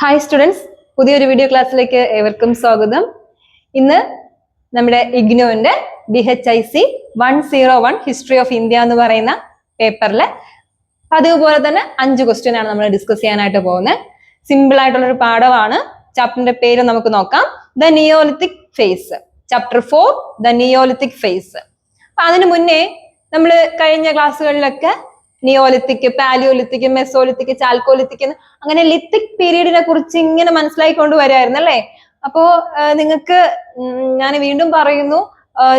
Hi students, പുതിയൊരു video ക്ലാസ്സിലേക്ക് ഏവർക്കും സ്വാഗതം. ഇന്ന് നമ്മുടെ ഇഗ്നോന്റെ DHIC 101 ഹിസ്റ്ററി ഓഫ് ഇന്ത്യ എന്ന് പറയുന്ന പേപ്പറിലെ അതുപോലെ തന്നെ 5 ക്വസ്റ്റ്യൻ ആണ് നമ്മൾ ഡിസ്കസ് ചെയ്യാനായിട്ട് പോകുന്നത്. സിമ്പിൾ ആയിട്ടുള്ളൊരു പാഠമാണ്. ചാപ്റ്ററിന്റെ പേര് നമുക്ക് നോക്കാം. The Neolithic phase. Chapter 4 the Neolithic phase. അപ്പൊ അതിനു മുന്നേ നമ്മൾ കഴിഞ്ഞ ക്ലാസ്സുകളിലൊക്കെ നിയോലിത്തിക്, പാലിയോലിത്തിക്, മെസോലിത്തിക്, ചാൽക്കോലിത്തിക് അങ്ങനെ ലിത്തിക് പീരീഡിനെ കുറിച്ച് ഇങ്ങനെ മനസ്സിലാക്കിക്കൊണ്ട് വരായിരുന്നു അല്ലേ. അപ്പോ നിങ്ങൾക്ക് ഞാൻ വീണ്ടും പറയുന്നു,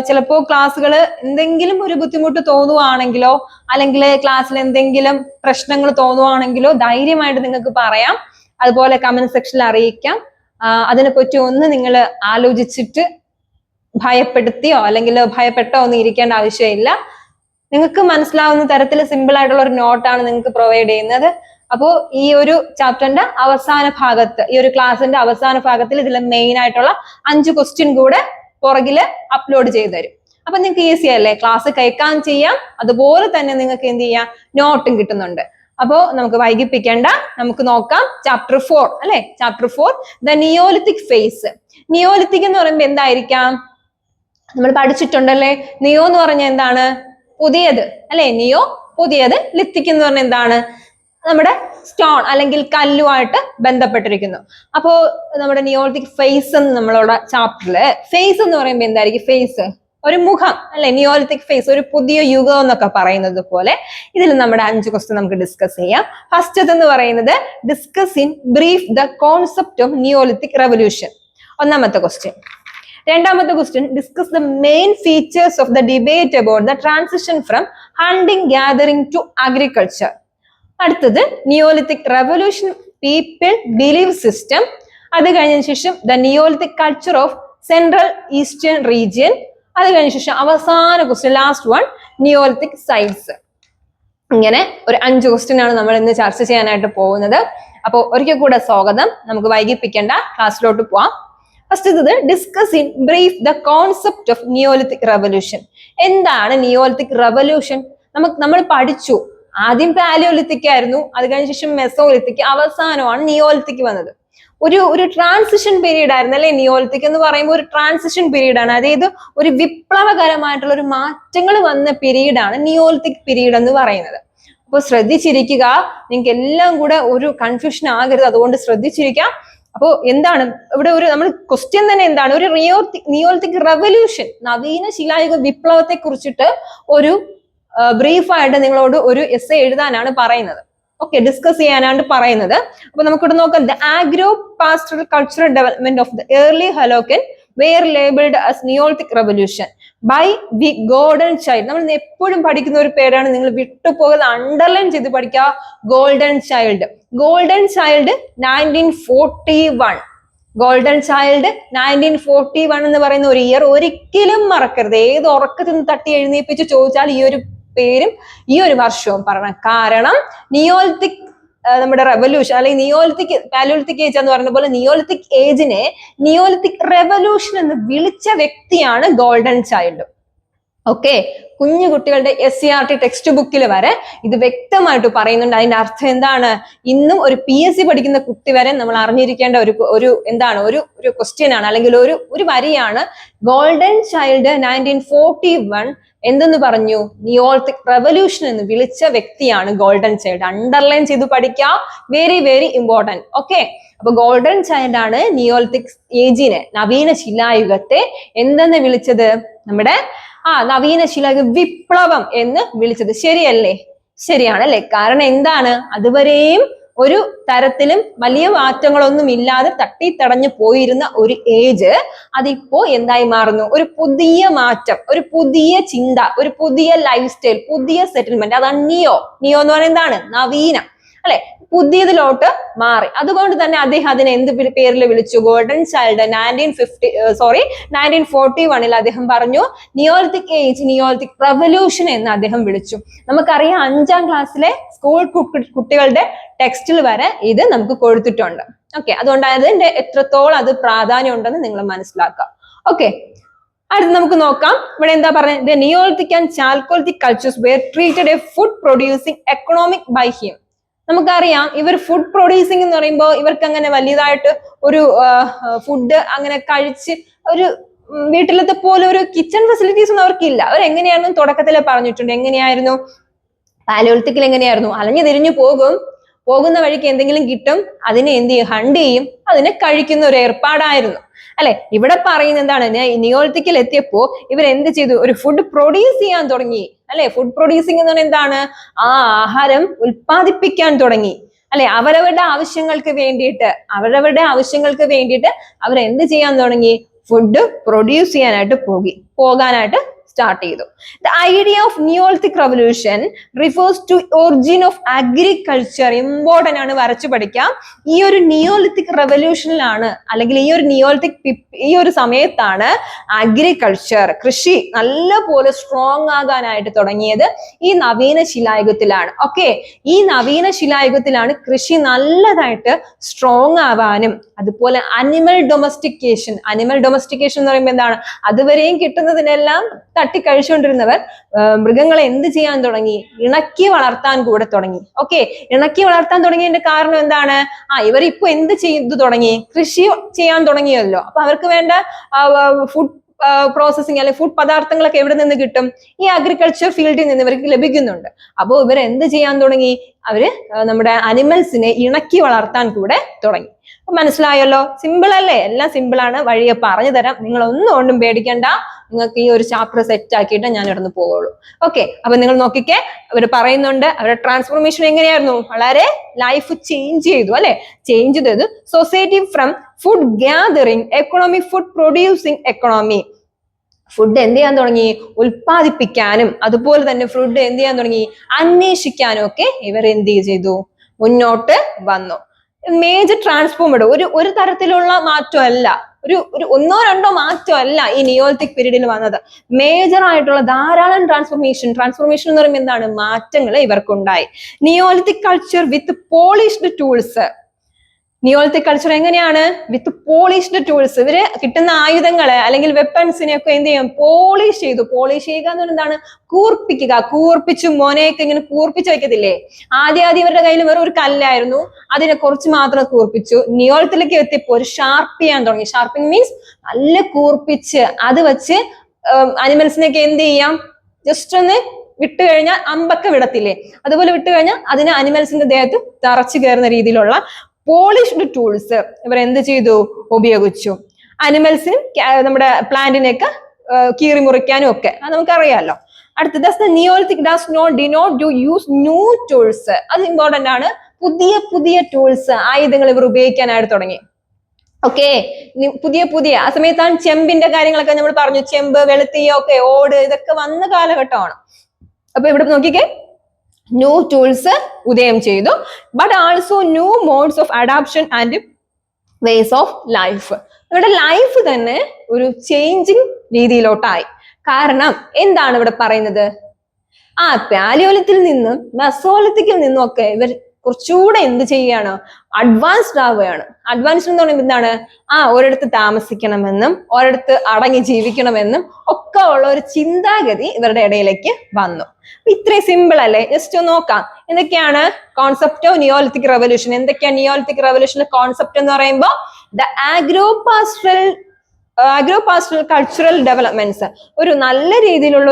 ചിലപ്പോ ക്ലാസ്സുകൾ എന്തെങ്കിലും ഒരു ബുദ്ധിമുട്ട് തോന്നുവാണെങ്കിലോ അല്ലെങ്കിൽ ക്ലാസ്സിൽ എന്തെങ്കിലും പ്രശ്നങ്ങൾ തോന്നുവാണെങ്കിലോ ധൈര്യമായിട്ട് നിങ്ങൾക്ക് പറയാം. അതുപോലെ കമന്റ് സെക്ഷനിൽ അറിയിക്കാം. അതിനെപ്പറ്റി ഒന്ന് നിങ്ങൾ ആലോചിച്ചിട്ട് ഭയപ്പെടുത്തിയോ അല്ലെങ്കിൽ ഭയപ്പെട്ടോ ഒന്നും ഇരിക്കേണ്ട ആവശ്യമില്ല. നിങ്ങൾക്ക് മനസ്സിലാവുന്ന തരത്തിൽ സിമ്പിൾ ആയിട്ടുള്ള ഒരു നോട്ടാണ് നിങ്ങൾക്ക് പ്രൊവൈഡ് ചെയ്യുന്നത്. അപ്പോൾ ഈ ഒരു ചാപ്റ്ററിന്റെ അവസാന ഭാഗത്ത്, ഈ ഒരു ക്ലാസ്സിന്റെ അവസാന ഭാഗത്തിൽ ഇതിൽ മെയിൻ ആയിട്ടുള്ള 5 ക്വസ്റ്റ്യൻ കൂടെ പുറകില് അപ്ലോഡ് ചെയ്തു തരും. അപ്പൊ നിങ്ങൾക്ക് ഈസി അല്ലേ, ക്ലാസ് കേൾക്കാൻ ചെയ്യാം, അതുപോലെ തന്നെ നിങ്ങൾക്ക് എന്ത് ചെയ്യാം, നോട്ടും കിട്ടുന്നുണ്ട്. അപ്പോ നമുക്ക് വൈകിപ്പിക്കേണ്ട, നമുക്ക് നോക്കാം ചാപ്റ്റർ 4 അല്ലെ. Chapter 4 the Neolithic phase. Neolithic എന്ന് പറയുമ്പോൾ എന്തായിരിക്കാം, നമ്മൾ പഠിച്ചിട്ടുണ്ടല്ലേ. നിയോ എന്ന് പറഞ്ഞാൽ എന്താണ്, പുതിയത് അല്ലെ. നിയോ പുതിയത്. ലിത്തിക് എന്ന് പറഞ്ഞാൽ എന്താണ്, നമ്മുടെ സ്റ്റോൺ അല്ലെങ്കിൽ കല്ലുമായിട്ട് ബന്ധപ്പെട്ടിരിക്കുന്നു. അപ്പോ നമ്മുടെ നിയോലിത്തിക് ഫേസ് എന്ന് നമ്മളോട് ചാപ്റ്ററില്, ഫേസ് എന്ന് പറയുമ്പോൾ എന്തായിരിക്കും, ഫേസ് ഒരു മുഖം അല്ലെ. നിയോലിത്തിക് ഫേസ് ഒരു പുതിയ യുഗം എന്നൊക്കെ പറയുന്നത് പോലെ ഇതിൽ നമ്മുടെ 5 ക്വസ്റ്റ്യൻ നമുക്ക് ഡിസ്കസ് ചെയ്യാം. ഫസ്റ്റ് എന്ന് പറയുന്നത് discuss in brief the concept of neolithic revolution. ഒന്നാമത്തെ ക്വസ്റ്റ്യൻ. രണ്ടാമത്തെ question discuss the main features of the debate about the transition from hunting gathering to agriculture. അടുത്തത് neolithic revolution people believe system. അത് കഴിഞ്ഞ ശേഷം the neolithic culture of central eastern region. അത് കഴിഞ്ഞ ശേഷം അവസാന question, last one, neolithic sites. ഇങ്ങനെ ഒരു 5 ക്വസ്റ്റ്യൻ ആണ് നമ്മൾ ഇന്ന് ചർച്ച ചെയ്യാനായിട്ട് പോകുന്നത്. അപ്പോൾ ഒരിക്കൽ കൂടെ സ്വാഗതം. നമുക്ക് വൈകിപ്പിക്കേണ്ട, ക്ലാസ്സിലോട്ട് പോവാം. First discuss in brief the concept of neolithic revolution. എന്താണ് നിയോലിത്തിക് റെവല്യൂഷൻ? നമ്മൾ പഠിച്ചു. ആദ്യം പാലിയോലിത്തിക് ആയിരുന്നു, അത് കഴിഞ്ഞ ശേഷം മെസോലിത്തിക്, അവസാനമാണ് നിയോലിത്തിക് വന്നത്. ഒരു ട്രാൻസിഷൻ പീരീഡ് ആയിരുന്നു അല്ലെ. നിയോലിത്തിക് എന്ന് പറയുമ്പോൾ ഒരു ട്രാൻസിഷൻ പീരീഡ് ആണ്. അതായത് ഒരു വിപ്ലവകരമായിട്ടുള്ള ഒരു മാറ്റങ്ങൾ വന്ന പീരീഡാണ് നിയോലിത്തിക് പീരീഡ് എന്ന് പറയുന്നത്. അപ്പൊ ശ്രദ്ധിച്ചിരിക്കുക, നിങ്ങൾക്ക് എല്ലാം കൂടെ ഒരു കൺഫ്യൂഷൻ ആകരുത്, അതുകൊണ്ട് ശ്രദ്ധിച്ചിരിക്കാം. അപ്പോ എന്താണ് ഇവിടെ ഒരു നമ്മൾ ക്വസ്റ്റ്യൻ തന്നെ എന്താണ്, ഒരു നിയോലിത്തിക് റെവല്യൂഷൻ, നവീന ശിലായുഗ വിപ്ലവത്തെ കുറിച്ചിട്ട് ഒരു ബ്രീഫായിട്ട് നിങ്ങളോട് ഒരു എസ്സേ എഴുതാനാണ് പറയുന്നത്. ഓക്കെ, ഡിസ്കസ് ചെയ്യാനാണ് പറയുന്നത്. അപ്പൊ നമുക്കിവിടെ നോക്കാം. The agro pastoral cultural development of the early Holocene were labelled as neolithic revolution by the Gordon Childe. നമ്മൾ എപ്പോഴും പഠിക്കുന്ന ഒരു പേരാണ്, നിങ്ങൾ വിട്ടുപോകുന്നത് അണ്ടർലൈൻ ചെയ്ത് പഠിക്കുക, golden child. Golden child 1941. Golden child 1941 എന്ന് പറയുന്ന ഒരു ഇയർ ഒരിക്കലും മറക്കരുത്. ഏത് ഉറക്കത്തിൽ നിന്ന് തട്ടി എഴുന്നേപ്പിച്ച് ചോദിച്ചാൽ ഈ ഒരു പേരും ഈ ഒരു വർഷവും പറയണം. കാരണം നിയോലിത്തിക് നമ്മുടെ റെവല്യൂഷൻ അല്ലെങ്കിൽ നിയോലിത്തിക് പാലിയോലിത്തിക് ഏജ് എന്ന് പറയുന്ന പോലെ നിയോലിത്തിക് ഏജിനെ നിയോലിത്തിക് റെവല്യൂഷൻ എന്ന് വിളിച്ച വ്യക്തിയാണ് ഗോൾഡൻ ചൈൽഡ്. ഓക്കെ, കുഞ്ഞു കുട്ടികളുടെ SCERT ടെക്സ്റ്റ് ബുക്കിൽ വരെ ഇത് വ്യക്തമായിട്ട് പറയുന്നുണ്ട്. അതിന്റെ അർത്ഥം എന്താണ്, ഇന്നും ഒരു PSC പഠിക്കുന്ന കുട്ടി വരെ നമ്മൾ അറിഞ്ഞിരിക്കേണ്ട ഒരു എന്താണ്, ഒരു ക്വസ്റ്റ്യൻ ആണ് അല്ലെങ്കിൽ ഒരു വരിയാണ്. ഗോൾഡൻ ചൈൽഡ് 1941 എന്തെന്ന് പറഞ്ഞു, നിയോലിത്തിക് റെവല്യൂഷൻ എന്ന് വിളിച്ച വ്യക്തിയാണ് ഗോൾഡൻ ചൈൽഡ്. അണ്ടർലൈൻ ചെയ്ത് പഠിക്കുക, വെരി വെരി ഇമ്പോർട്ടന്റ്. ഓക്കെ, അപ്പൊ ഗോൾഡൻ ചൈൽഡ് ആണ് നിയോലിത്തിക് ഏജിനെ, നവീന ശിലായുഗത്തെ എന്തെന്ന് വിളിച്ചത്, നമ്മുടെ നവീന ശിലായുഗ വിപ്ലവം എന്ന് വിളിച്ചത്. ശരിയല്ലേ? ശരിയാണല്ലേ. കാരണം എന്താണ്, അതുവരെയും ഒരു തരത്തിലും വലിയ മാറ്റങ്ങളൊന്നും ഇല്ലാതെ തട്ടിത്തടഞ്ഞു പോയിരുന്ന ഒരു ഏജ് അതിപ്പോ എന്തായി മാറുന്നു, ഒരു പുതിയ മാറ്റം, ഒരു പുതിയ ചിന്ത, ഒരു പുതിയ ലൈഫ് സ്റ്റൈൽ, പുതിയ സെറ്റിൽമെന്റ്. അതാണ് നിയോ. നിയോ എന്ന് പറയുന്നത് എന്താണ്, നവീനം അല്ലെ, പുതിയതിലോട്ട് മാറി. അതുകൊണ്ട് തന്നെ അദ്ദേഹം അതിനെ എന്ത് പേരിൽ വിളിച്ചു, ഗോൾഡൻ ചൈൽഡ്. 1941 അദ്ദേഹം പറഞ്ഞു നിയോലിത്തിക് ഏജ്, നിയോലിത്തിക് റെവല്യൂഷൻ എന്ന് അദ്ദേഹം വിളിച്ചു. നമുക്കറിയാം 5ാം ക്ലാസ്സിലെ സ്കൂൾ കുട്ടികളുടെ ടെക്സ്റ്റിൽ വരെ ഇത് നമുക്ക് കൊടുത്തിട്ടുണ്ട്. ഓക്കെ, അതുകൊണ്ട് അതിന്റെ എത്രത്തോളം അത് പ്രാധാന്യം ഉണ്ടെന്ന് നിങ്ങൾ മനസ്സിലാക്കാം. ഓക്കെ, അടുത്ത് നമുക്ക് നോക്കാം. ഇവിടെ എന്താ പറയുന്നത്, the Neolithic and Chalcolithic cultures were treated a food producing economic by him. നമുക്കറിയാം ഇവർ ഫുഡ് പ്രൊഡ്യൂസിങ് എന്ന് പറയുമ്പോൾ ഇവർക്ക് അങ്ങനെ വലിയതായിട്ട് ഒരു ഫുഡ് അങ്ങനെ കഴിച്ച് ഒരു വീട്ടിലത്തെ പോലെ ഒരു കിച്ചൺ ഫെസിലിറ്റീസ് ഒന്നും അവർക്കില്ല. അവരെങ്ങനെയായിരുന്നു തുടക്കത്തിലെ പറഞ്ഞിട്ടുണ്ട്, എങ്ങനെയായിരുന്നു പാലിയോളിത്തിക്കിൽ എങ്ങനെയായിരുന്നു, അലഞ്ഞു തിരിഞ്ഞു പോകുന്ന വഴിക്ക് എന്തെങ്കിലും കിട്ടും, അതിനെ എന്ത് ചെയ്യും, ഹണ്ട് ചെയ്യും, അതിനെ കഴിക്കുന്ന ഒരു ഏർപ്പാടായിരുന്നു അല്ലെ. ഇവിടെ പറയുന്ന എന്താണ്, നിയോളിത്തിക്കിൽ എത്തിയപ്പോ ഇവർ എന്ത് ചെയ്തു, ഒരു ഫുഡ് പ്രൊഡ്യൂസ് ചെയ്യാൻ തുടങ്ങി അല്ലെ. ഫുഡ് പ്രൊഡ്യൂസിങ് എന്ന് പറഞ്ഞാൽ എന്താണ്, ആ ആഹാരം ഉൽപ്പാദിപ്പിക്കാൻ തുടങ്ങി അല്ലെ. അവരവരുടെ ആവശ്യങ്ങൾക്ക് വേണ്ടിയിട്ട് അവരെന്ത് ചെയ്യാൻ തുടങ്ങി, ഫുഡ് പ്രൊഡ്യൂസ് ചെയ്യാനായിട്ട് പോകാനായിട്ട് സ്റ്റാർട്ട് ചെയ്തു. The idea of Neolithic revolution refers to origin of agriculture. Important ആണ്, വരച്ചു പഠിക്കാം. ഈ ഒരു നിയോളിത്തിക് റവല്യൂഷനിലാണ്, അല്ലെങ്കിൽ ഈ ഒരു സമയത്താണ് അഗ്രികൾച്ചർ, കൃഷി നല്ല പോലെ സ്ട്രോങ് ആകാനായിട്ട് തുടങ്ങിയത് ഈ നവീന ശിലായുഗത്തിലാണ്. ഓക്കെ, ഈ നവീന ശിലായുഗത്തിലാണ് കൃഷി നല്ലതായിട്ട് സ്ട്രോങ് ആവാനും, അതുപോലെ അനിമൽ ഡൊമസ്റ്റിക്കേഷൻ എന്ന് പറയുമ്പോൾ എന്താണ്, അതുവരെയും കിട്ടുന്നതിനെല്ലാം തട്ടിക്കഴിച്ചുകൊണ്ടിരുന്നവർ മൃഗങ്ങളെ എന്ത് ചെയ്യാൻ തുടങ്ങി, ഇണക്കി വളർത്താൻ കൂടെ തുടങ്ങി. ഓക്കെ, ഇണക്കി വളർത്താൻ തുടങ്ങിയതിന്റെ കാരണം എന്താണ്, ഇവരിപ്പോ എന്ത് ചെയ്തു തുടങ്ങി, കൃഷി ചെയ്യാൻ തുടങ്ങിയല്ലോ. അപ്പൊ അവർക്ക് വേണ്ട ഫുഡ് പ്രോസസ്സിങ് അല്ലെങ്കിൽ ഫുഡ് പദാർത്ഥങ്ങളൊക്കെ എവിടെ നിന്ന് കിട്ടും, ഈ അഗ്രികൾച്ചർ ഫീൽഡിൽ നിന്ന് ഇവർക്ക് ലഭിക്കുന്നുണ്ട്. അപ്പോൾ ഇവർ എന്ത് ചെയ്യാൻ തുടങ്ങി, അവര് നമ്മുടെ അനിമൽസിനെ ഇണക്കി വളർത്താൻ കൂടെ തുടങ്ങി. അപ്പൊ മനസ്സിലായല്ലോ, സിമ്പിൾ അല്ലേ, എല്ലാം സിമ്പിൾ ആണ്, വഴിയെ പറഞ്ഞു തരാം, നിങ്ങൾ ഒന്നും പേടിക്കണ്ട. നിങ്ങൾക്ക് ഈ ഒരു ചാപ്റ്റർ സെറ്റ് ആക്കിയിട്ട് ഞാൻ ഇടന്ന് പോവുള്ളൂ. ഓക്കെ, അപ്പൊ നിങ്ങൾ നോക്കിക്കേ, അവർ പറയുന്നുണ്ട് അവരുടെ ട്രാൻസ്ഫോർമേഷൻ എങ്ങനെയായിരുന്നു, വളരെ ലൈഫ് ചേഞ്ച് ചെയ്തു അല്ലെ. ചേഞ്ച് ചെയ്തു society from food gathering economy, food producing economy. Food എന്ത് ചെയ്യാൻ തുടങ്ങി, ഉൽപ്പാദിപ്പിക്കാനും അതുപോലെ തന്നെ ഫുഡ് എന്ത് ചെയ്യാൻ തുടങ്ങി, അന്വേഷിക്കാനും ഒക്കെ ഇവർ എന്ത് ചെയ്തു, മുന്നോട്ട് വന്നു. മേജർ ട്രാൻസ്ഫോംഡ്, ഒരു തരത്തിലുള്ള മാറ്റമല്ല, ഒരു ഒന്നോ രണ്ടോ മാറ്റമല്ല ഈ നിയോളിത്തിക് പീരീഡിൽ വന്നത്. മേജർ ആയിട്ടുള്ള ധാരാളം ട്രാൻസ്ഫോർമേഷൻ എന്ന് പറയുമ്പോൾ എന്താണ്, മാറ്റങ്ങൾ ഇവർക്കുണ്ടായി. നിയോളിത്തിക് കൾച്ചർ വിത്ത് പോളിഷ്ഡ് ടൂൾസ്. നിയോളിത്തിക് കൾച്ചർ എങ്ങനെയാണ്, വിത്ത് പോളിഷ്ഡ് ടൂൾസ്. ഇവര് കിട്ടുന്ന ആയുധങ്ങളെ അല്ലെങ്കിൽ വെപ്പൺസിനെ ഒക്കെ എന്ത് ചെയ്യും, പോളിഷ് ചെയ്യുക എന്ന് പറഞ്ഞാൽ എന്താണ്, കൂർപ്പിച്ചു മോനെയൊക്കെ ഇങ്ങനെ കൂർപ്പിച്ച് വെക്കത്തില്ലേ. ആദ്യം ഇവരുടെ കയ്യിൽ വെറും ഒരു കല്ലായിരുന്നു, അതിനെ കുറച്ച് മാത്രം കൂർപ്പിച്ചു. നിയോളിത്തിലേക്ക് എത്തിയപ്പോൾ ഒരു ഷാർപ്പ് ചെയ്യാൻ തുടങ്ങി. ഷാർപ്പിംഗ് മീൻസ് നല്ല കൂർപ്പിച്ച് അത് വെച്ച് അനിമൽസിനെയൊക്കെ എന്ത് ചെയ്യാം, ജസ്റ്റ് ഒന്ന് വിട്ട് കഴിഞ്ഞാൽ അമ്പൊക്കെ വിടത്തില്ലേ, അതുപോലെ വിട്ട് കഴിഞ്ഞാൽ അതിന് അനിമൽസിന്റെ ദേഹത്ത് തറച്ചു കയറുന്ന രീതിയിലുള്ള പോളിഷ്ഡ് ടൂൾസ് ഇവർ എന്ത് ചെയ്തു, ഉപയോഗിച്ചു. അനിമൽസിന് നമ്മുടെ പ്ലാന്റിനെയൊക്കെ കീറി മുറിക്കാനും ഒക്കെ അത് നമുക്കറിയാമല്ലോ. അടുത്തത് Neolithic does not denote to use new tools. അത് ഇമ്പോർട്ടന്റ് ആണ്. പുതിയ ടൂൾസ്, ആയുധങ്ങൾ ഇവർ ഉപയോഗിക്കാനായിട്ട് തുടങ്ങി. ഓക്കെ, പുതിയ ആ സമയത്താണ് ചെമ്പിന്റെ കാര്യങ്ങളൊക്കെ നമ്മൾ പറഞ്ഞു, ചെമ്പ്, വെളുത്തീയൊക്കെ, ഓട്, ഇതൊക്കെ വന്ന കാലഘട്ടമാണ്. അപ്പൊ ഇവിടെ നോക്കിക്കേ, ന്യൂ ടൂൾസ് ഉദയം ചെയ്തു. But also new modes of adaption and ways of life. ഇവിടെ ലൈഫ് തന്നെ ഒരു ചേഞ്ചിങ് രീതിയിലോട്ടായി. കാരണം എന്താണ് ഇവിടെ പറയുന്നത്, പാലിയോലിത്തിൽ നിന്നും മെസോലിത്തിക്കിൽ നിന്നും ഒക്കെ ഇവർ കുറച്ചുകൂടെ എന്ത് ചെയ്യാണ്, അഡ്വാൻസ്ഡ് ആവുകയാണ്. അഡ്വാൻസ്ഡ് എന്ന് പറയുമ്പോൾ എന്താണ്, ഒരിടത്ത് താമസിക്കണമെന്നും ഒരിടത്ത് അടങ്ങി ജീവിക്കണമെന്നും ഒക്കെ ഉള്ള ഒരു ചിന്താഗതി ഇവരുടെ ഇടയിലേക്ക് വന്നു. ഇത്രയും സിമ്പിൾ അല്ലേ, ജസ്റ്റ് ഒന്ന് നോക്കാം. എന്തൊക്കെയാണ് കോൺസെപ്റ്റ് ഓഫ് നിയോളിത്തിക് റവല്യൂഷൻ, എന്തൊക്കെയാണ് നിയോളിത്തിക് റവല്യൂഷന്റെ കോൺസെപ്റ്റ് എന്ന് പറയുമ്പോൾ, the agro pastoral cultural developments. ഒരു നല്ല രീതിയിലുള്ള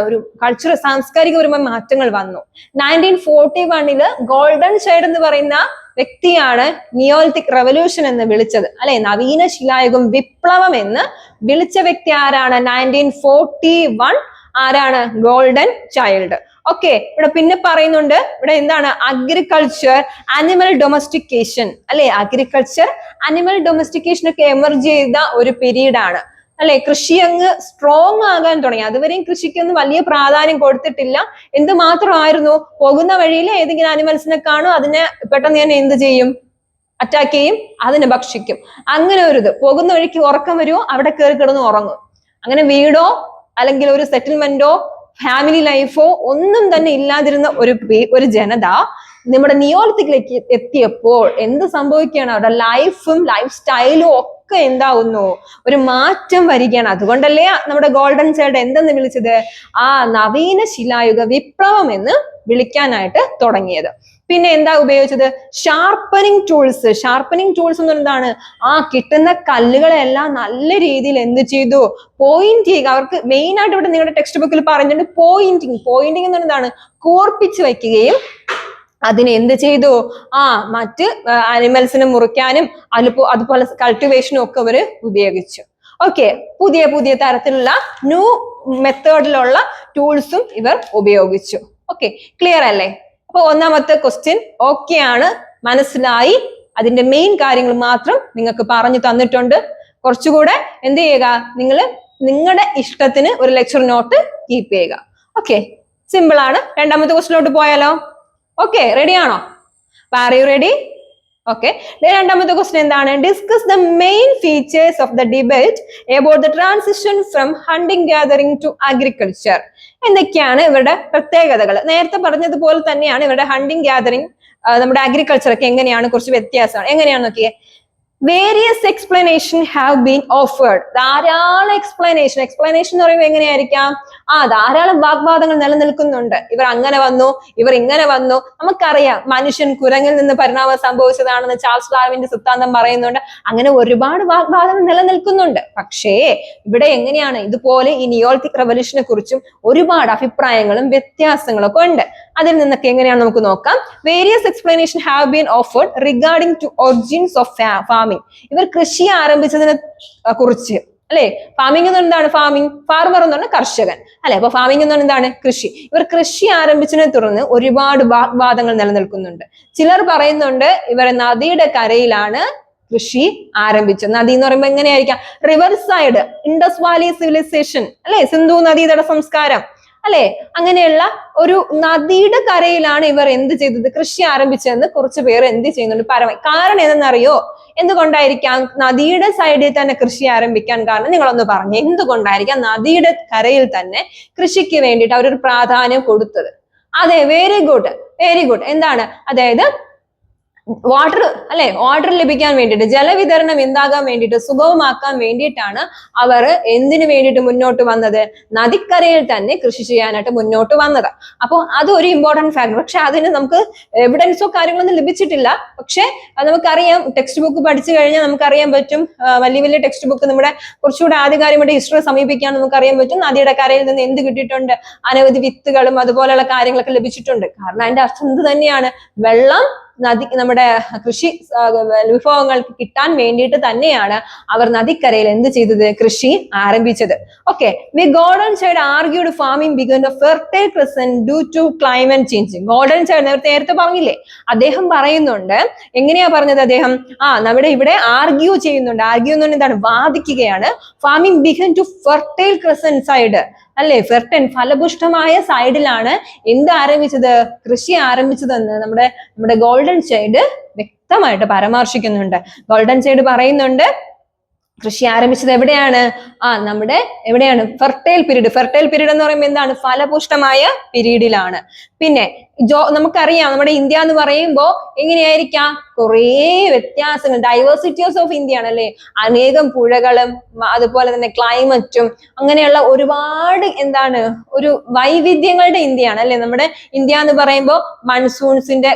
ഒരു കൾച്ചറൽ സാംസ്കാരികപരമായ മാറ്റങ്ങൾ വന്നു. 1941 ഗോൾഡൻ ചൈൽഡ് എന്ന് പറയുന്ന വ്യക്തിയാണ് നിയോളിത്തിക് റവല്യൂഷൻ എന്ന് വിളിച്ചത് അല്ലെ. നവീന ശിലായുഗം വിപ്ലവം എന്ന് വിളിച്ച വ്യക്തി ആരാണ്, 1941 ആരാണ്, ഗോൾഡൻ ചൈൽഡ്. ഓക്കെ, ഇവിടെ പിന്നെ പറയുന്നുണ്ട്, ഇവിടെ എന്താണ്, അഗ്രികൾച്ചർ അനിമൽ ഡൊമസ്റ്റിക്കേഷൻ അല്ലെ. അഗ്രികൾച്ചർ അനിമൽ ഡൊമസ്റ്റിക്കേഷൻ ഒക്കെ എമർജ് ചെയ്ത ഒരു പീരീഡ് ആണ് അല്ലെ. കൃഷി അങ്ങ് സ്ട്രോങ് ആകാൻ തുടങ്ങി. അതുവരെയും കൃഷിക്കൊന്നും വലിയ പ്രാധാന്യം കൊടുത്തിട്ടില്ല. എന്ത് മാത്രമായിരുന്നു, പോകുന്ന വഴിയിൽ ഏതെങ്കിലും അനിമൽസിനെ കാണും, അതിനെ പെട്ടെന്ന് ഞാൻ എന്ത് ചെയ്യും, അറ്റാക്ക് ചെയ്യും, അതിനെ ഭക്ഷിക്കും. അങ്ങനെ പോകുന്ന വഴിക്ക് ഉറക്കം വരുമോ, അവിടെ കയറി കിടന്ന് ഉറങ്ങും. അങ്ങനെ വീടോ അല്ലെങ്കിൽ ഒരു സെറ്റിൽമെന്റോ ഫാമിലി ലൈഫോ ഒന്നും തന്നെ ഇല്ലാതിരുന്ന ഒരു ജനത നമ്മുടെ നിയോളിത്തിക്കിലേക്ക് എത്തിയപ്പോൾ എന്ത് സംഭവിക്കുകയാണ്, അവരുടെ ലൈഫും ലൈഫ് സ്റ്റൈലും ഒക്കെ എന്താവുന്നു, ഒരു മാറ്റം വരികയാണ്. അതുകൊണ്ടല്ലേ നമ്മുടെ ഗോൾഡൻ ചൈൽഡ് എന്തെന്ന് വിളിച്ചത്, നവീന ശിലായുഗ വിപ്ലവം എന്ന് വിളിക്കാനായിട്ട് തുടങ്ങിയത്. പിന്നെ എന്താ ഉപയോഗിച്ചത്? Sharpening tools. ഷാർപ്പനിങ് ടൂൾസ് എന്ന് എന്താണ്? കിട്ടുന്ന കല്ലുകളെല്ലാം നല്ല രീതിയിൽ എന്ത് ചെയ്തു? പോയിന്റ് ചെയ്യുക. അവർക്ക് മെയിൻ ആയിട്ട് ഇവിടെ നിങ്ങളുടെ ടെക്സ്റ്റ് ബുക്കിൽ പറഞ്ഞിട്ടുണ്ട് പോയിന്റിങ്. പോയിന്റിങ് എന്ന് എന്താണ്? കൂർപ്പിച്ച് വയ്ക്കുകയും അതിനെ എന്ത് ചെയ്തു? മറ്റ് ആനിമൽസിനെ മുറിക്കാനും അതുപോലെ കൾട്ടിവേഷനും ഒക്കെ അവര് ഉപയോഗിച്ചു. ഓക്കെ, പുതിയ പുതിയ തരത്തിലുള്ള ന്യൂ മെത്തേഡിലുള്ള ടൂൾസും ഇവർ ഉപയോഗിച്ചു. ഓക്കെ, ക്ലിയർ അല്ലേ? അപ്പൊ ഒന്നാമത്തെ ക്വസ്റ്റ്യൻ ഓക്കെ ആണ്, മനസ്സിലായി. അതിന്റെ മെയിൻ കാര്യങ്ങൾ മാത്രം നിങ്ങൾക്ക് പറഞ്ഞു തന്നിട്ടുണ്ട്. കുറച്ചുകൂടെ എന്ത് ചെയ്യുക? നിങ്ങളുടെ ഇഷ്ടത്തിന് ഒരു ലെക്ചർ നോട്ട് കീപ്പ് ചെയ്യുക. ഓക്കെ, സിമ്പിൾ ആണ്. രണ്ടാമത്തെ ക്വസ്റ്റ്യനിലോട്ട് പോയാലോ? ഓക്കെ, റെഡി ആണോ? Are you ready? ഓക്കെ, രണ്ടാമത്തെ ക്വസ്റ്റ്യൻ എന്താണ്? Discuss the main features of the debate about the transition from hunting gathering to agriculture. എന്തൊക്കെയാണ് ഇവരുടെ പ്രത്യേകതകൾ? നേരത്തെ പറഞ്ഞതുപോലെ തന്നെയാണ് ഇവരുടെ ഹണ്ടിങ് ഗാദറിംഗ് നമ്മുടെ അഗ്രികൾച്ചർ ഒക്കെ എങ്ങനെയാണ്, കുറച്ച് വ്യത്യാസമാണ്. എങ്ങനെയാണെന്ന് നോക്കിയേ. Various explanation have been offered. ധാരാളം എക്സ്പ്ലനേഷൻ എന്ന് പറയുമ്പോൾ എങ്ങനെയായിരിക്കാം? ധാരാളം വാഗ്വാദങ്ങൾ നിലനിൽക്കുന്നുണ്ട്. ഇവർ അങ്ങനെ വന്നു, ഇവർ ഇങ്ങനെ വന്നു. നമുക്കറിയാം മനുഷ്യൻ കുരങ്ങിൽ നിന്ന് പരിണാമം സംഭവിച്ചതാണെന്ന് ചാൾസ് ഡാർവിന്റെ സിദ്ധാന്തം പറയുന്നുണ്ട്. അങ്ങനെ ഒരുപാട് വാഗ്വാദങ്ങൾ നിലനിൽക്കുന്നുണ്ട്. പക്ഷേ ഇവിടെ എങ്ങനെയാണ്? ഇതുപോലെ ഈ നിയോളിത്തിക് റെവല്യൂഷനെ കുറിച്ചും ഒരുപാട് അഭിപ്രായങ്ങളും വ്യത്യാസങ്ങളും ഒക്കെ ഉണ്ട്. അതിൽ നിന്നൊക്കെ എങ്ങനെയാണ് നമുക്ക് നോക്കാം. Various explanation have been offered regarding to origins of farming. ഇവർ കൃഷി ആരംഭിച്ചതിനെ കുറിച്ച്, അല്ലെ? ഫാമിംഗ് എന്ന് എന്താണ്? ഫാർമർ എന്ന് പറഞ്ഞാൽ കർഷകൻ, അല്ലെ? അപ്പൊ ഫാമിംഗ് എന്ന് എന്താണ്? കൃഷി. ഇവർ കൃഷി ആരംഭിച്ചതിനെ തുടർന്ന് ഒരുപാട് വാദങ്ങൾ നിലനിൽക്കുന്നുണ്ട്. ചിലർ പറയുന്നുണ്ട് ഇവർ നദിയുടെ കരയിലാണ് കൃഷി ആരംഭിച്ചത്. നദി എന്ന് പറയുമ്പോൾ എങ്ങനെയായിരിക്കാം? River side, Indus valley civilisation, അല്ലെ? സിന്ധു നദീതട സംസ്കാരം, അല്ലെ? അങ്ങനെയുള്ള ഒരു നദിയുടെ കരയിലാണ് ഇവർ എന്ത് ചെയ്തത്? കൃഷി ആരംഭിച്ചതെന്ന് കുറച്ച് പേർ എന്ത് ചെയ്യുന്നുണ്ട്? കാരണം എന്തെന്നറിയോ? എന്തുകൊണ്ടായിരിക്കാം നദിയുടെ സൈഡിൽ തന്നെ കൃഷി ആരംഭിക്കാൻ കാരണം? നിങ്ങളൊന്ന് പറഞ്ഞു, എന്തുകൊണ്ടായിരിക്കാം നദിയുടെ കരയിൽ തന്നെ കൃഷിക്ക് വേണ്ടിയിട്ട് അവരൊരു പ്രാധാന്യം കൊടുത്തത്? അതെ, വെരി ഗുഡ്. എന്താണ്? അതായത് വാട്ടർ, അല്ലെ? വാട്ടർ ലഭിക്കാൻ വേണ്ടിയിട്ട്, ജലവിതരണം എന്താകാൻ വേണ്ടിയിട്ട്, സുഗമമാക്കാൻ വേണ്ടിയിട്ടാണ് അവർ എന്തിനു വേണ്ടിയിട്ട് മുന്നോട്ട് വന്നത്? നദിക്കരയിൽ തന്നെ കൃഷി ചെയ്യാനായിട്ട് മുന്നോട്ട് വന്നത്. അപ്പോൾ അത് ഒരു ഇമ്പോർട്ടന്റ് ഫാക്ടർ. പക്ഷെ അതിന് നമുക്ക് എവിഡൻസോ കാര്യങ്ങളൊന്നും ലഭിച്ചിട്ടില്ല. പക്ഷെ നമുക്കറിയാം, ടെക്സ്റ്റ് ബുക്ക് പഠിച്ചു കഴിഞ്ഞാൽ നമുക്കറിയാൻ പറ്റും. വലിയ ടെക്സ്റ്റ് ബുക്ക് നമ്മുടെ കുറച്ചുകൂടെ ആധികാരികമായിട്ട് ഹിസ്റ്ററി സമീപിക്കാൻ നമുക്കറിയാൻ പറ്റും. നദിയുടെ കരയിൽ നിന്ന് എന്ത് കിട്ടിയിട്ടുണ്ട്? അനവധി വിത്തുകളും അതുപോലെയുള്ള കാര്യങ്ങളൊക്കെ ലഭിച്ചിട്ടുണ്ട്. കാരണം അതിന്റെ അർത്ഥം എന്ത് തന്നെയാണ്? വെള്ളം നമ്മുടെ കൃഷി വിഭവങ്ങൾക്ക് കിട്ടാൻ വേണ്ടിയിട്ട് തന്നെയാണ് അവർ നദിക്കരയിൽ എന്ത് ചെയ്തത്? കൃഷി ആരംഭിച്ചത്. Okay, the Gordon Childe argued farming began a Fertile Crescent due to climate change. Gordon Childe നേരത്തെ പറഞ്ഞില്ലേ, അദ്ദേഹം പറയുന്നുണ്ട്. എങ്ങനെയാ പറഞ്ഞത് അദ്ദേഹം? നമ്മുടെ ഇവിടെ ആർഗ്യൂ ചെയ്യുന്നുണ്ട്. ആർഗ്യൂ എന്ന് പറഞ്ഞാൽ എന്താണ്? വാദിക്കുകയാണ്. Farming began to fertile crescent side, അല്ലെ? ഫെർട്ടൈൽ, ഫലപുഷ്ടമായ സൈഡിലാണ് എന്ത് ആരംഭിച്ചത്? കൃഷി ആരംഭിച്ചതെന്ന് നമ്മുടെ ഗോൾഡൻ ചൈൽഡ് വ്യക്തമായിട്ട് പരാമർശിക്കുന്നുണ്ട്. ഗോൾഡൻ ചൈൽഡ് പറയുന്നുണ്ട് കൃഷി ആരംഭിച്ചത് എവിടെയാണ്? നമ്മുടെ എവിടെയാണ്? ഫെർട്ടൈൽ പീരീഡ് എന്ന് പറയുമ്പോൾ എന്താണ്? ഫലപുഷ്ടമായ പീരീഡിലാണ്. പിന്നെ നമുക്കറിയാം നമ്മുടെ ഇന്ത്യ എന്ന് പറയുമ്പോൾ എങ്ങനെയായിരിക്കാം? കുറേ വ്യത്യാസങ്ങൾ, ഡൈവേഴ്സിറ്റീസ് ഓഫ് ഇന്ത്യ ആണ്, അല്ലെ? അനേകം പുഴകളും അതുപോലെ തന്നെ ക്ലൈമറ്റും അങ്ങനെയുള്ള ഒരുപാട് എന്താണ് ഒരു വൈവിധ്യങ്ങളുടെ ഇന്ത്യയാണ്, അല്ലെ? നമ്മുടെ ഇന്ത്യ എന്ന് പറയുമ്പോൾ മൺസൂൺസിന്റെ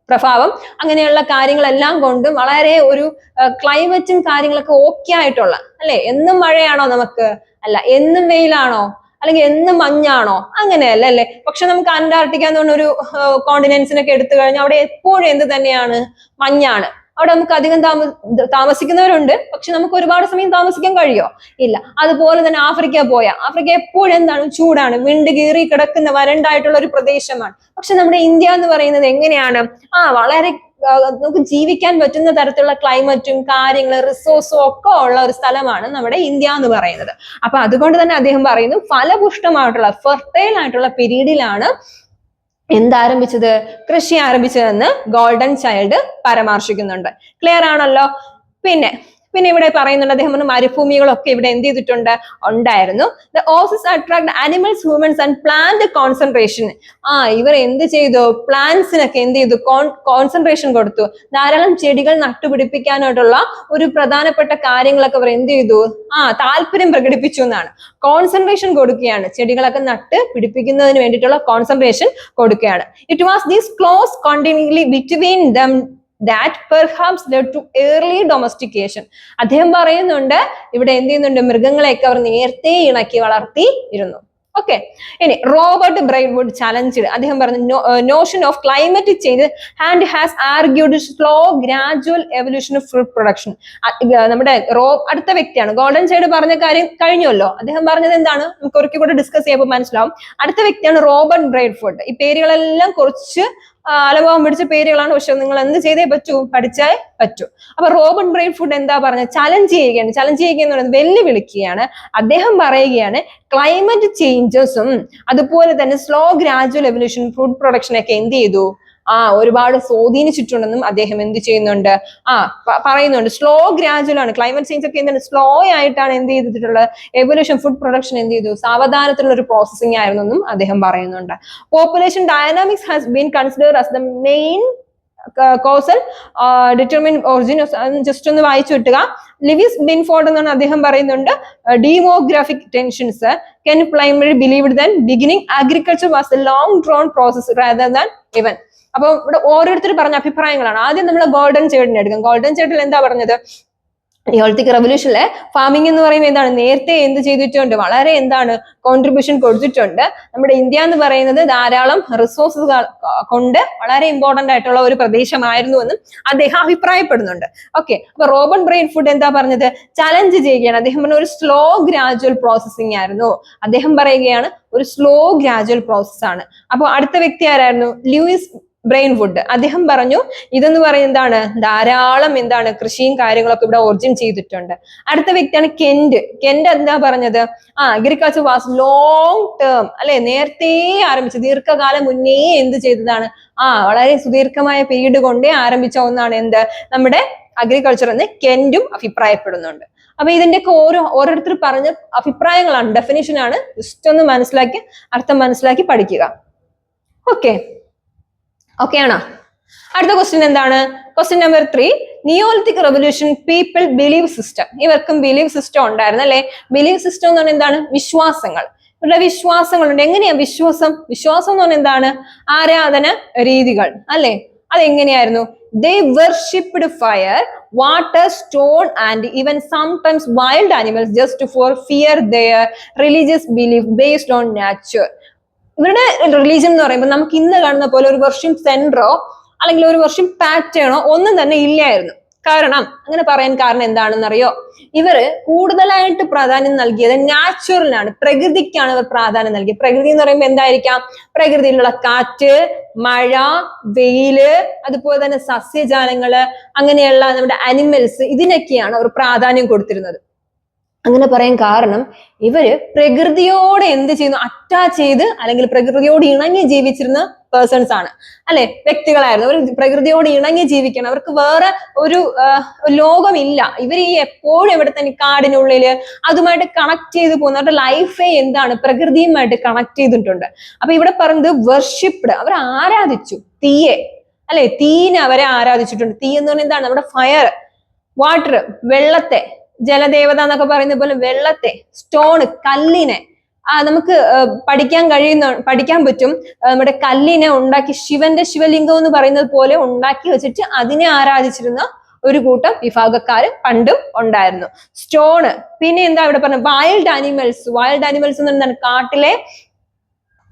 പ്രഭാവം അങ്ങനെയുള്ള കാര്യങ്ങളെല്ലാം കൊണ്ടും വളരെ ഒരു ക്ലൈമറ്റും കാര്യങ്ങളൊക്കെ ഓക്കെ ആയിട്ടുള്ള, അല്ലെ? എന്നും മഴയാണോ നമുക്ക്? അല്ല. എന്നും വെയിലാണോ? അല്ലെങ്കിൽ എന്നും മഞ്ഞാണോ? അങ്ങനെയല്ല, അല്ലെ? പക്ഷെ നമുക്ക് അന്റാർട്ടിക്ക എന്ന് പറഞ്ഞൊരു കോണ്ടിനെന്റ്സിനൊക്കെ എടുത്തു കഴിഞ്ഞാൽ അവിടെ എപ്പോഴും എന്ത് തന്നെയാണ്? മഞ്ഞാണ്. അവിടെ നമുക്ക് അധികം താമസിക്കുന്നവരുണ്ട്. പക്ഷെ നമുക്ക് ഒരുപാട് സമയം താമസിക്കാൻ കഴിയോ? ഇല്ല. അതുപോലെ തന്നെ ആഫ്രിക്ക എപ്പോഴും എന്താണ്? ചൂടാണ്. വിണ്ട് കീറി കിടക്കുന്ന വരണ്ടായിട്ടുള്ള ഒരു പ്രദേശമാണ്. പക്ഷെ നമ്മുടെ ഇന്ത്യ എന്ന് പറയുന്നത് എങ്ങനെയാണ്? വളരെ നമുക്ക് ജീവിക്കാൻ പറ്റുന്ന തരത്തിലുള്ള ക്ലൈമറ്റും കാര്യങ്ങളും റിസോഴ്സും ഒക്കെ ഉള്ള ഒരു സ്ഥലമാണ് നമ്മുടെ ഇന്ത്യ എന്ന് പറയുന്നത്. അപ്പൊ അതുകൊണ്ട് തന്നെ അദ്ദേഹം പറയുന്നു ഫലപുഷ്ടമായിട്ടുള്ള ഫെർട്ടൈൽ ആയിട്ടുള്ള പീരീഡിലാണ് എന്താരംഭിച്ചത്? കൃഷി ആരംഭിച്ചതെന്ന് ഗോൾഡൻ ചൈൽഡ് പരാമർശിക്കുന്നുണ്ട്. ക്ലിയർ ആണല്ലോ? പിന്നെ പിന്നെ ഇവിടെ പറയുന്നുണ്ട് അദ്ദേഹം മരുഭൂമികളൊക്കെ ഇവിടെ എന്ത് ചെയ്തിട്ടുണ്ട്, ഉണ്ടായിരുന്നു. The oases attract animals, humans and plant concentration. ഇവർ എന്ത് ചെയ്തു, പ്ലാന്റ്സിനൊക്കെ എന്ത് ചെയ്തു, കോൺസെൻട്രേഷൻ കൊടുത്തു. ധാരാളം ചെടികൾ നട്ടുപിടിപ്പിക്കാനായിട്ടുള്ള ഒരു പ്രധാനപ്പെട്ട കാര്യങ്ങളൊക്കെ അവർ എന്ത് ചെയ്തു, താല്പര്യം പ്രകടിപ്പിച്ചു എന്നാണ്. കോൺസെൻട്രേഷൻ കൊടുക്കുകയാണ്, ചെടികളൊക്കെ നട്ട് പിടിപ്പിക്കുന്നതിന് വേണ്ടിയിട്ടുള്ള കോൺസെൻട്രേഷൻ കൊടുക്കുകയാണ്. It was this close continually between them that perhaps led to early domestication. അദ്ദേഹം പറയുന്നുണ്ട് ഇവിടെ എന്ത് ചെയ്യുന്നുണ്ട്, മൃഗങ്ങളെയൊക്കെ അവർ നേരത്തെ ഇണക്കി വളർത്തി ഇരുന്നു. ഓക്കെ, ഇനി റോബർട്ട് ബ്രൈറ്റ്വുഡ് ചലഞ്ച്, അദ്ദേഹം പറഞ്ഞു Notion of climatic change and has argued slow gradual evolution of food production. നമ്മുടെ അടുത്ത വ്യക്തിയാണ്, ഗോൾഡൻ ചൈൽഡ് പറഞ്ഞ കാര്യം കഴിഞ്ഞല്ലോ. അദ്ദേഹം പറഞ്ഞത് എന്താണ്, നമുക്ക് ഒരിക്കൽ കൂടെ ഡിസ്കസ് ചെയ്യുമ്പോൾ മനസ്സിലാവും. അടുത്ത വ്യക്തിയാണ് റോബർട്ട് ബ്രൈറ്റ്വുഡ്. ഈ പേരുകളെല്ലാം കുറച്ച് അലഭാവം പിടിച്ച പേരുകളാണ്, പക്ഷെ നിങ്ങൾ എന്ത് ചെയ്തേ പറ്റൂ, പഠിച്ചേ പറ്റൂ. അപ്പൊ റോബർട്ട് ബ്രൈറ്റ്വുഡ് എന്താ പറഞ്ഞത്, ചലഞ്ച് ചെയ്യുകയാണ്. ചലഞ്ച് ചെയ്യുക എന്ന് പറയുന്നത് വെല്ലുവിളിക്കുകയാണ്. അദ്ദേഹം പറയുകയാണ് ക്ലൈമറ്റ് ചേഞ്ചസും അതുപോലെ തന്നെ slow gradual evolution food production ഒക്കെ എന്ത് ചെയ്തു, ഒരുപാട് സ്വാധീനിച്ചിട്ടുണ്ടെന്നും അദ്ദേഹം എന്ത് ചെയ്യുന്നുണ്ട്, പറയുന്നുണ്ട്. സ്ലോ ഗ്രാജുവൽ ആണ്, ക്ലൈമറ്റ് ചേഞ്ച് ഒക്കെ എന്താണ്, സ്ലോ ആയിട്ടാണ് എന്ത് ചെയ്തിട്ടുള്ളത്, എവല്യൂഷൻ ഫുഡ് പ്രൊഡക്ഷൻ എന്ത് ചെയ്തു, സാവധാനത്തിലുള്ള ഒരു പ്രോസസ്സിംഗ് ആയിരുന്നു എന്നും അദ്ദേഹം പറയുന്നുണ്ട്. Population dynamics has been considered as the main causal determine origin. Just ഒന്ന് വായിച്ചു വിട്ടുക. ലിവിസ് ബിൻഫോർഡ് എന്നാണ് അദ്ദേഹം പറയുന്നുണ്ട്, demographic tensions can primarily believed that beginning agriculture was a long drawn process rather than event. അപ്പൊ ഇവിടെ ഓരോരുത്തർ പറഞ്ഞ അഭിപ്രായങ്ങളാണ്. ആദ്യം നമ്മൾ ഗോൾഡൻ ചൈൽഡിനെ എടുക്കാം. ഗോൾഡൻ ചൈൽഡിൽ എന്താ പറഞ്ഞത്, നിയോളിത്തിക് റെവല്യൂഷനിലെ ഫാമിംഗ് എന്ന് പറയുമ്പോൾ എന്താണ്, നേരത്തെ എന്ത് ചെയ്തിട്ടുണ്ട്, വളരെ എന്താണ് കോൺട്രിബ്യൂഷൻ കൊടുത്തിട്ടുണ്ട്. നമ്മുടെ ഇന്ത്യ എന്ന് പറയുന്നത് ധാരാളം റിസോഴ്സസ് കൊണ്ട് വളരെ ഇമ്പോർട്ടന്റ് ആയിട്ടുള്ള ഒരു പ്രദേശമായിരുന്നു എന്നും അദ്ദേഹം അഭിപ്രായപ്പെടുന്നുണ്ട്. ഓക്കെ, അപ്പൊ റോബർട്ട് ബ്രൈറ്റ്വുഡ് എന്താ പറഞ്ഞത്, ചലഞ്ച് ചെയ്യുകയാണ്. അദ്ദേഹം പറഞ്ഞ ഒരു സ്ലോ ഗ്രാജുവൽ പ്രോസസ്സിംഗ് ആയിരുന്നു. അദ്ദേഹം പറയുകയാണ് ഒരു സ്ലോ ഗ്രാജുവൽ പ്രോസസ് ആണ്. അപ്പൊ അടുത്ത വ്യക്തി ആരായിരുന്നു, ലൂയിസ് ബ്രെയിൻവുഡ്. അദ്ദേഹം പറഞ്ഞു ഇതെന്ന് പറയുന്നത് എന്താണ്, ധാരാളം എന്താണ് കൃഷിയും കാര്യങ്ങളൊക്കെ ഇവിടെ ഒറിജിൻ ചെയ്തിട്ടുണ്ട്. അടുത്ത വ്യക്തിയാണ് കെന്റ്. കെന്റ് എന്താ പറഞ്ഞത്, അഗ്രികൾച്ചർ വാസ് ലോങ് ടേം, അല്ലെ, നേരത്തെ ആരംഭിച്ച ദീർഘകാലം മുന്നേ എന്ത് ചെയ്തതാണ്, വളരെ സുദീർഘമായ പീരീഡ് കൊണ്ടേ ആരംഭിച്ച ഒന്നാണ് എന്ത്, നമ്മുടെ അഗ്രികൾച്ചർ എന്ന് കെന്റും അഭിപ്രായപ്പെടുന്നുണ്ട്. അപ്പൊ ഇതിന്റെയൊക്കെ ഓരോരുത്തർ പറഞ്ഞ അഭിപ്രായങ്ങളാണ്, ഡെഫിനിഷൻ ആണ്. ജസ്റ്റ് ഒന്ന് മനസ്സിലാക്കി അർത്ഥം മനസ്സിലാക്കി പഠിക്കുക. ഓക്കെ ആണോ? അടുത്ത ക്വസ്റ്റ്യൻ എന്താണ്, question number 3. Neolithic revolution people believe system. ഇവർക്കും ബിലീവ് സിസ്റ്റം ഉണ്ടായിരുന്നു, അല്ലെ. ബിലീവ് സിസ്റ്റം എന്ന് പറഞ്ഞാൽ എന്താണ്, വിശ്വാസങ്ങൾ. ഇവരുടെ വിശ്വാസങ്ങളുണ്ട്. എങ്ങനെയാ വിശ്വാസം, വിശ്വാസം എന്ന് പറഞ്ഞാൽ എന്താണ്, ആരാധന രീതികൾ, അല്ലെ. അതെങ്ങനെയായിരുന്നു, they worshipped fire, water, stone and even sometimes wild animals just for fear their religious belief based on nature. ഇവരുടെ റിലീജിയൻ എന്ന് പറയുമ്പോൾ നമുക്ക് ഇന്ന് കാണുന്ന പോലെ ഒരു വർഷിപ്പ് സെന്ററോ അല്ലെങ്കിൽ ഒരു വർഷിപ്പ് പാറ്റേണോ ഒന്നും തന്നെ ഇല്ലായിരുന്നു. കാരണം അങ്ങനെ പറയാൻ കാരണം എന്താണെന്നറിയോ, ഇവര് കൂടുതലായിട്ട് പ്രാധാന്യം നൽകിയത് നാച്ചുറലിനാണ്, പ്രകൃതിക്കാണ് ഇവർ പ്രാധാന്യം നൽകിയത്. പ്രകൃതി എന്ന് പറയുമ്പോൾ എന്തായിരിക്കാം, പ്രകൃതിയിലുള്ള കാറ്റ്, മഴ, വെയില്, അതുപോലെ തന്നെ സസ്യജാലങ്ങള്, അങ്ങനെയുള്ള നമ്മുടെ അനിമൽസ്, ഇതിനൊക്കെയാണ് അവർ പ്രാധാന്യം കൊടുത്തിരുന്നത്. അങ്ങനെ പറയാൻ കാരണം ഇവര് പ്രകൃതിയോട് എന്ത് ചെയ്യുന്നു, അറ്റാച്ച് ചെയ്ത് അല്ലെങ്കിൽ പ്രകൃതിയോട് ഇണങ്ങി ജീവിച്ചിരുന്ന പേഴ്സൺസ് ആണ്, അല്ലെ, വ്യക്തികളായിരുന്നു. അവർ പ്രകൃതിയോട് ഇണങ്ങി ജീവിക്കണം, അവർക്ക് വേറെ ഒരു ലോകമില്ല. ഇവർ ഈ എപ്പോഴും ഇവിടെ തന്നെ കാടിനുള്ളില് അതുമായിട്ട് കണക്ട് ചെയ്ത് പോകുന്ന അവരുടെ ലൈഫേ എന്താണ്, പ്രകൃതിയുമായിട്ട് കണക്ട് ചെയ്തിട്ടുണ്ട്. അപ്പൊ ഇവിടെ പറയുന്നത് വർഷിപ്ഡ്, അവർ ആരാധിച്ചു തീയെ, അല്ലെ, തീനെ അവരെ ആരാധിച്ചിട്ടുണ്ട്. തീ എന്ന് പറഞ്ഞാൽ എന്താണ്, നമ്മുടെ ഫയർ, വാട്ടർ, വെള്ളത്തെ, ജലദേവത എന്നൊക്കെ പറയുന്ന പോലെ വെള്ളത്തെ, സ്റ്റോണ്, കല്ലിനെ, നമുക്ക് പഠിക്കാൻ പറ്റും. നമ്മുടെ കല്ലിനെ ഉണ്ടാക്കി ശിവന്റെ ശിവലിംഗം എന്ന് പറയുന്നത് പോലെ ഉണ്ടാക്കി വെച്ചിട്ട് അതിനെ ആരാധിച്ചിരുന്ന ഒരു കൂട്ടം വിഭാഗക്കാര് പണ്ടും ഉണ്ടായിരുന്നു. സ്റ്റോണ്, പിന്നെ എന്താ ഇവിടെ പറഞ്ഞ വൈൽഡ് ആനിമൽസ്. വൈൽഡ് ആനിമൽസ് എന്ന് പറഞ്ഞാൽ കാട്ടിലെ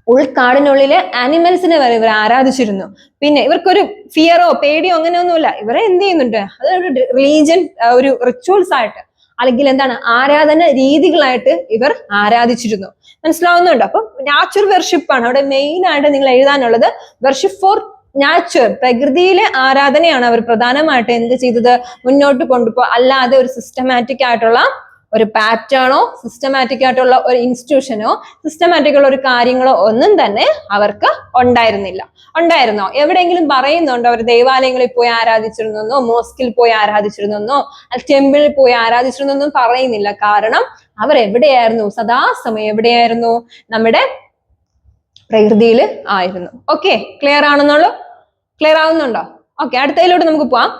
ഉൾക്കാടിനുള്ളിലെ ആനിമൽസിനെ വരെ ഇവർ ആരാധിച്ചിരുന്നു. പിന്നെ ഇവർക്കൊരു ഫിയറോ പേടിയോ അങ്ങനെയൊന്നുമില്ല. ഇവരെ എന്ത് ചെയ്യുന്നുണ്ട്, അതൊരു റിലീജിയൻ, ഒരു റിച്വൽസ് ആയിട്ട് അല്ലെങ്കിൽ എന്താണ് ആരാധന രീതികളായിട്ട് ഇവർ ആരാധിച്ചിരുന്നു. മനസ്സിലാവുന്നുണ്ട്? അപ്പൊ നാച്ചുറൽ വർഷിപ്പ് ആണ് അവിടെ മെയിൻ ആയിട്ട് നിങ്ങൾ എഴുതാനുള്ളത്. വർഷിപ്പ് ഫോർ നാച്ചുർ, പ്രകൃതിയിലെ ആരാധനയാണ് അവർ പ്രധാനമായിട്ട് എന്ത് ചെയ്തത്, മുന്നോട്ട് കൊണ്ടുപോ, അല്ലാതെ ഒരു സിസ്റ്റമാറ്റിക് ആയിട്ടുള്ള ഒരു പാറ്റേണോ സിസ്റ്റമാറ്റിക് ആയിട്ടുള്ള ഒരു ഇൻസ്റ്റിറ്റ്യൂഷനോ സിസ്റ്റമാറ്റിക് ഉള്ള ഒരു കാര്യങ്ങളോ ഒന്നും തന്നെ അവർക്ക് ഉണ്ടായിരുന്നില്ല. ഉണ്ടായിരുന്നോ? എവിടെയെങ്കിലും പറയുന്നുണ്ടോ അവർ ദേവാലയങ്ങളിൽ പോയി ആരാധിച്ചിരുന്നെന്നോ മോസ്കിൽ പോയി ആരാധിച്ചിരുന്നെന്നോ ടെമ്പിളിൽ പോയി ആരാധിച്ചിരുന്നെന്നും പറയുന്നില്ല. കാരണം അവർ എവിടെയായിരുന്നു? സദാസമയം എവിടെയായിരുന്നു? നമ്മുടെ പ്രകൃതിയിൽ ആയിരുന്നു. ഓക്കെ, ക്ലിയർ ആണെന്നുള്ളൂ? ക്ലിയർ ആവുന്നുണ്ടോ? ഓക്കെ, അടുത്തതിലോട്ട് നമുക്ക് പോവാം.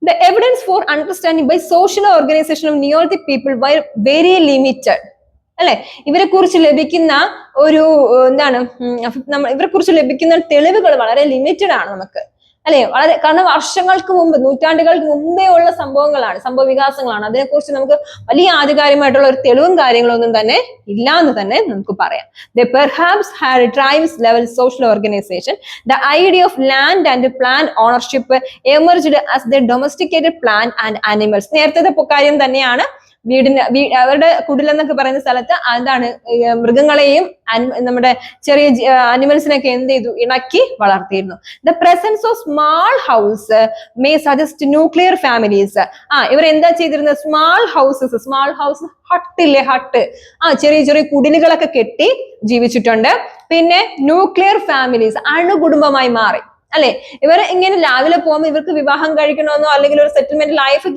The evidence for understanding by social organization of Neolithic people were very limited. അല്ലെ, ഇവരെ കുറിച്ച് ലഭിക്കുന്ന ഒരു എന്താണ് ഇവരെ കുറിച്ച് ലഭിക്കുന്ന തെളിവുകൾ വളരെ ലിമിറ്റഡ് ആണ് നമുക്ക്, അല്ലെ? വളരെ, കാരണം വർഷങ്ങൾക്ക് മുമ്പ്, നൂറ്റാണ്ടുകൾക്ക് മുമ്പേ ഉള്ള സംഭവങ്ങളാണ്, സംഭവ വികാസങ്ങളാണ്. അതിനെക്കുറിച്ച് നമുക്ക് വലിയ ആധികാരികമായിട്ടുള്ള ഒരു തെളിവും കാര്യങ്ങളൊന്നും തന്നെ ഇല്ല എന്ന് തന്നെ നമുക്ക് പറയാം. They perhaps had tribes level social organization. The idea of land and plant ownership emerged as they domesticated plant and animals. നേരത്തെ കാര്യം തന്നെയാണ്. അവരുടെ കുടിലെന്നൊക്കെ പറയുന്ന സ്ഥലത്ത് എന്താണ് മൃഗങ്ങളെയും നമ്മുടെ ചെറിയ അനിമൽസിനൊക്കെ എന്ത് ചെയ്തു? ഇണക്കി വളർത്തിയിരുന്നു. The presence of small house may suggest nuclear families. ഇവർ എന്താ ചെയ്തിരുന്നത്? സ്മാൾ ഹൗസസ്, സ്മാൾ ഹൗസ്, ഹട്ടില്ലേ, ഹട്ട്, ചെറിയ ചെറിയ കുടിലുകളൊക്കെ കെട്ടി ജീവിച്ചിട്ടുണ്ട്. പിന്നെ ന്യൂക്ലിയർ ഫാമിലീസ്, അണുകുടുംബമായി മാറി, അല്ലെ? ഇവർ ഇങ്ങനെ രാവിലെ പോകുമ്പോൾ ഇവർക്ക് വിവാഹം കഴിക്കണമെന്നോ അല്ലെങ്കിൽ ഒരു സെറ്റിൽമെന്റ് ലൈഫ്